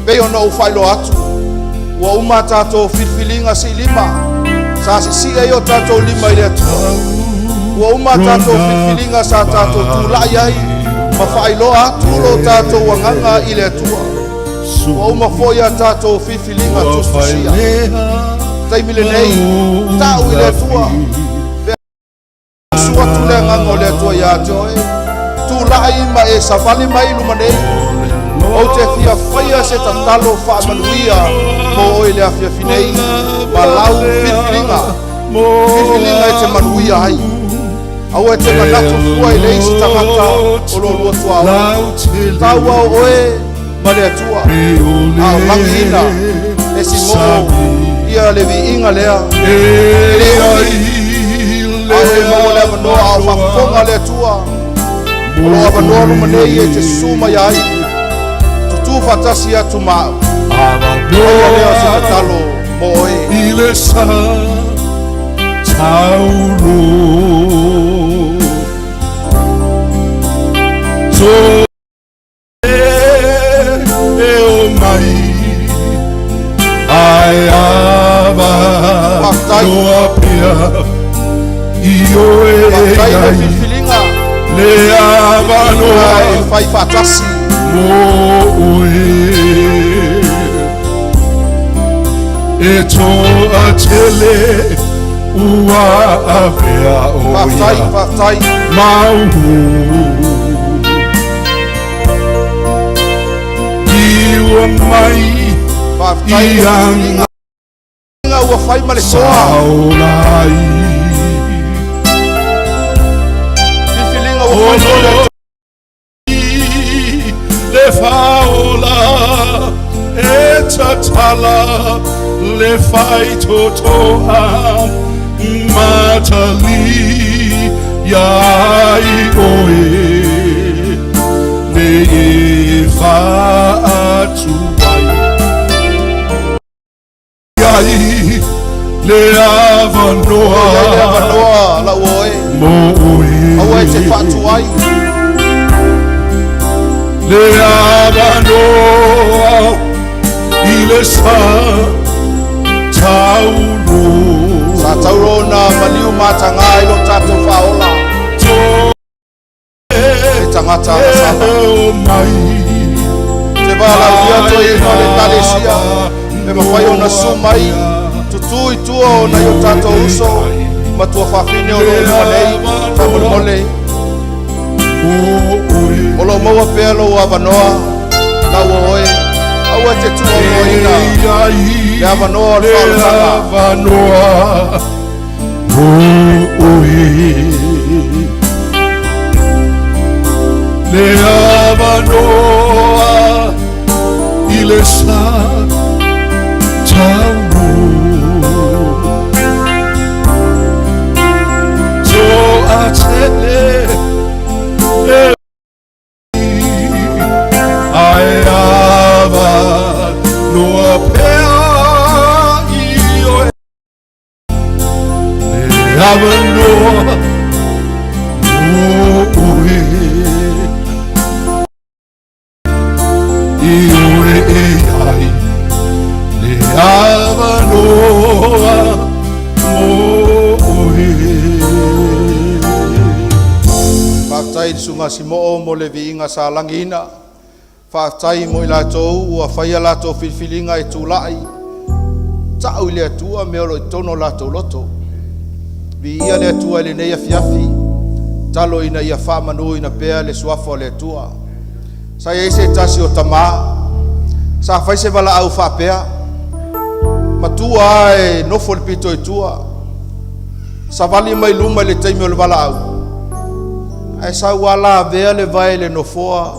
pei ona u whailo atu ua uma tato filfilinga si lima sa si si e o tato lima i le atu ua uma tato filfilinga sa tato tulai ai ma whailo atu lo tato wanganga i le atua ua uma foia tato filfilinga tustusia taimi le nei tau i le atua sua tu le nganga o le atua ia te oe tu lai ma e savali mai luma nei o te fia whaia se tatalo whaamanuia mo oi le afia finei ma lau filfilinga e te manuia ai Au e te manatu fua i le isi tangata o lo lua tua o. Tau au oe ma le atua. Au langi ina e si mo ia le vi inga lea. Au e mo le avanoa au whafonga le atua. O lo avanoa luma nei e te suma iai. Tutu fatasi atu mau. Oia lea si tatalo mo oe. Ile sa tauro so o mai ai ava no apia io Tai e le fifilinga. le ava no Ai fai fatasi. mo e to atele ua avea Fatai, oia fatai. mau iwa mai Fatai. ianga Inga ua fai ma le soa. saulai Fifilinga ua fai ma le le faola e tatala le fai totoa matali yai oe ne fa atuai yai le avanoa Ia manoa la oe. mo Au e te oe fatu ai. le avanoa ile sa tauro Sa tauro na maliu matanga i lo tatou faola. to E tangata na sana. e mai Te wala ia to i no le talesia. E mawhai o na sumai. Tutu i tua o na i o tatou uso. Ma tua whawhine o lo manei. Whamole. O lo maua pea lo avanoa. Na ua oe. Au e te tua o ina. Le avanoa o le whaolanga. avanoa le avanoa ile sa tauro so atele ai ava no apea io avanoa oe io ai le avanoa oe Whaatai sunga si mo'o mo le viinga sa langina. Whaatai mo i lātou ua whaia lātou whiwhilinga e tūlai. Tau i le atua me olo i tono lātou loto. Vi ia le atua le nei afiafi. Talo ina ia whamanu ina pea le suafo le atua. Sa ia ise tasi o tamā. Sa whaise wala au whapea. Matua e nofo le pito i tua. Sa wali mai luma le teimi o le wala au. Ai sa wala vea le vai le nofoa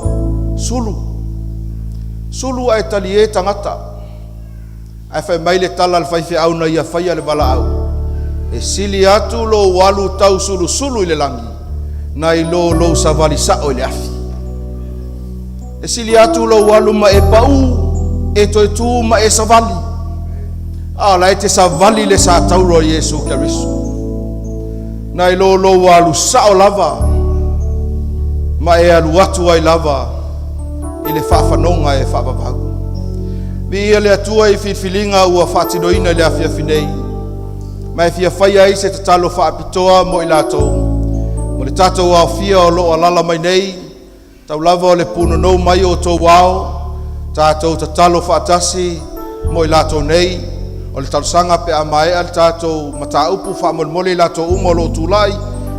sulu. Sulu ai tali e tangata. Ai fai mai le tala le fai au na ia fai le wala au. E sili atu lo walu tau sulu sulu i le langi. Na i lo sa wali sao i le afi. E sili atu lo walu ma e pau. E toi tu ma e sa wali. Ala e te sa wali le sa tauro Yesu Keriso. Na i lo walu sao lava. Ma e alu atu ai lava i le whaafanonga e whaapapau. Vi ia le atua i whiwhilinga ua whaatinoina le awhiawhi nei. Ma e fia whaia i se te talo whaapitoa mo i lātou. Mo le tātou au fia o lo alala mai nei. Tau lava o le puno nou mai o tō wao. Tātou te talo whaatasi mo i lātou nei. O le talusanga pe a mai al tātou mataupu whaamolmole i lātou umolo tūlai.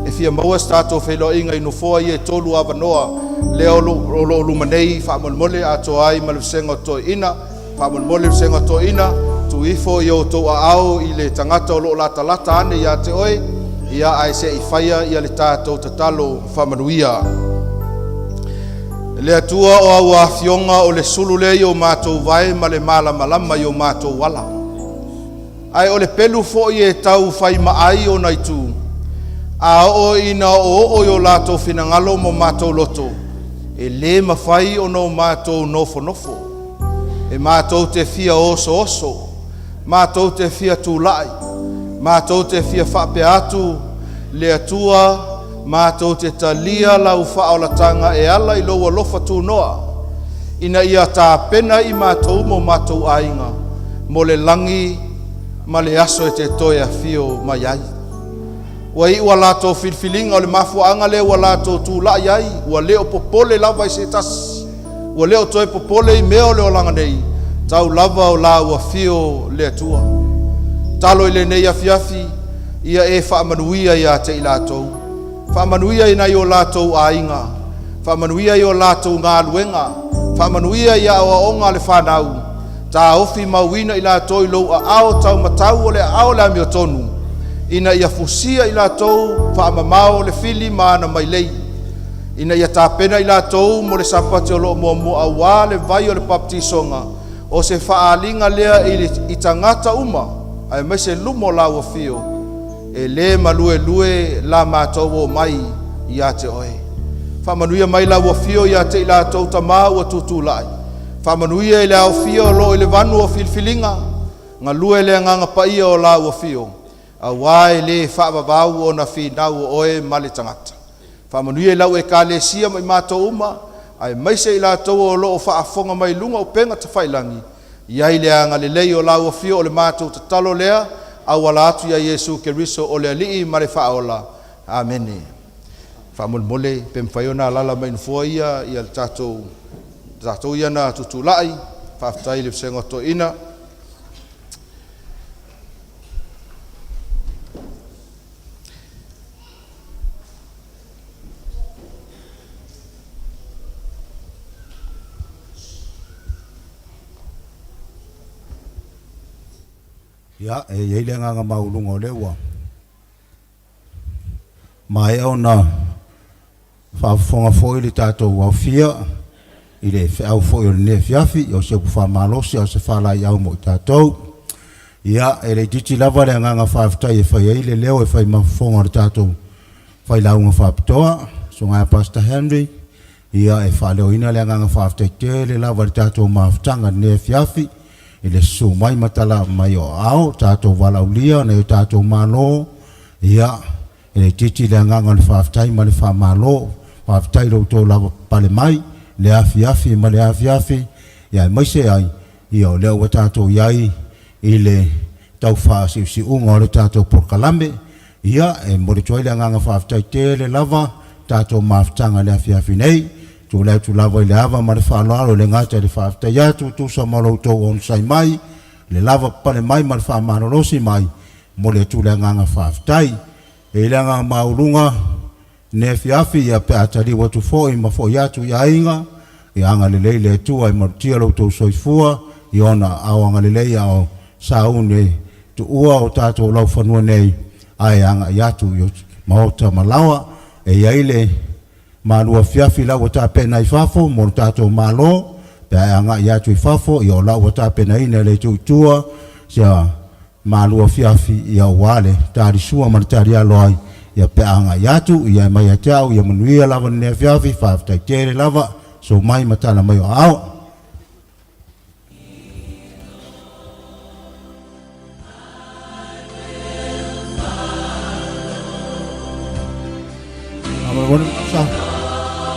E fia maua stato whelo inga ino foa i e tolu avanoa leo lo lumanei whaamolmole a to ai ma le senga to ina whaamolmole le senga to ina tu ifo i o to a au i le tangata o lo lata lata ane i a te oe ia ai se i faia ia le tātou tatalo whamanuia. Le atua o au afionga o le sulu le i o mātou vai ma le malama i o mātou wala. Ai o le pelu fo i e tau whai maai o naitu. A o ina o yo lātou finangalo mo mātou loto. E le mawhai o no mātou nofo. E mātou te fia oso. Mātou te fia tūlai. Mātou te fia whape atu. Le atua mātou te talia lau whaolatanga e ala i loa lofa tū noa. Ina ia tā pena i mātou mo mātou ainga. Mo le langi ma le aso e te toia fio mai ai. Wa i ua lātou filfilinga o le mafuanga le ua lātou tūlai ai. Ua leo popole lava i se tasi. Ua leo toi popole i mea o leo langa nei. Tau lava o la ua fio le atua. Talo i le nei afiafi. Ia e whaamanuia ia te i lātou. Whaamanuia i nei o lātou ainga. Whaamanuia i o lātou ngā luenga. Whaamanuia i a onga le whanau. Tā ofi mauina i lātou i lou a ao tau matau o le ao le amio tonu. Ina ia fusia i lātou whaamamao le fili maana mai lei. Ina ia tāpena i lātou mo le sapati o lo mo a wā le vai o le baptisonga. O se whaalinga lea i tangata uma. Ai mai se lumo la ua fio. E le malue la mātou o mai i a te oe. Whamanuia mai la ua fio i a te i lātou tamā ua tutu lai. Whamanuia i le au fio lo i le vanu o filfilinga. Nga lue le nganga paia o la ua fio. A wai le whaavavau o na whinau o oe male tangata. Whamanuia i lau e ka le sia mai mātou uma. Ai maise i lātou o lo o whaafonga mai lunga o penga ta whailangi. Iai le anga le lei o lau o fio o le mātou ta talo lea. Au ala atu ia Yesu Keriso o le alii ma le whaola. Amene. Whamulmole pemwhaiona lala mai nufua ia le tātou ia na tutulai. Whaftai le wsengoto ina. Ya, e le nganga maulunga o le ua. Mai au na whaafonga fōi le tātou au fia, i le au fōi o le ne fiafi, o se kuwha malosi, o se whalai au mo i tātou. Ya, e le titi lava le nganga whaafitai e whai eile leo e whai mafonga le tātou whai launga whaapitoa, so ngai Pastor Henry, ia e whaleo ina le nganga whaafitai te le lava le tātou maafitanga ne fiafi, i le su mai matala mai o ao, tātou walaulia, na i tātou malo, ia, i le titi le nganga le whaafitai ma le wha malo, whaafitai rau tō lava pale mai, le afi ma le afi, ia maise ai, ia o leo wa tātou iai, i le tau wha si unga o le tātou porkalame, ia, e mori toi le nganga whaafitai te le lava, tātou maafitanga le afi nei, tu le tu lava le ava ma le whaaloalo le ngata le whaafitai atu tu sa malo tau on sai mai le lava pale mai ma le whaamarolosi mai mo le tu le nganga whaafitai e le nganga maurunga ne fiafi ia pe atari watu foi ma foi atu ia inga i anga le leile tu ai martia lo tau soifua i ona au anga le leia o saune tu ua o tātou lau whanua nei ai anga i atu i maota malawa e iaile malua fiafi la wata pena i fafo mo tātou malo pe anga ia tu i fafo i o la wata pena ina le tutua sia malua fiafi ia wale tari sua ma tari aloi ia pe anga ia tu ia mai atau ia manuia lava ne fiafi fafta tere lava so mai matana mai ao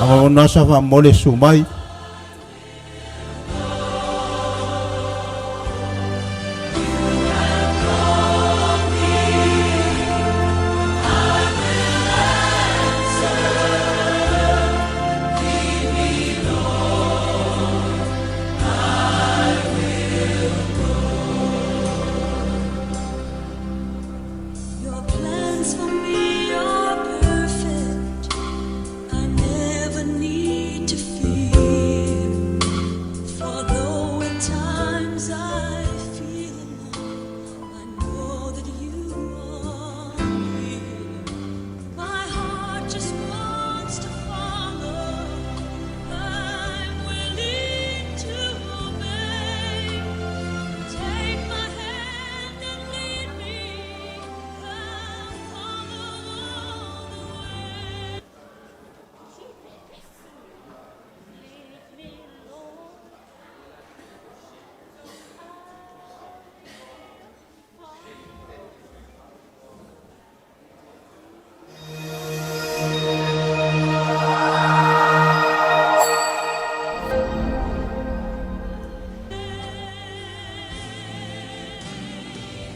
Ama ona sa fa mole su mai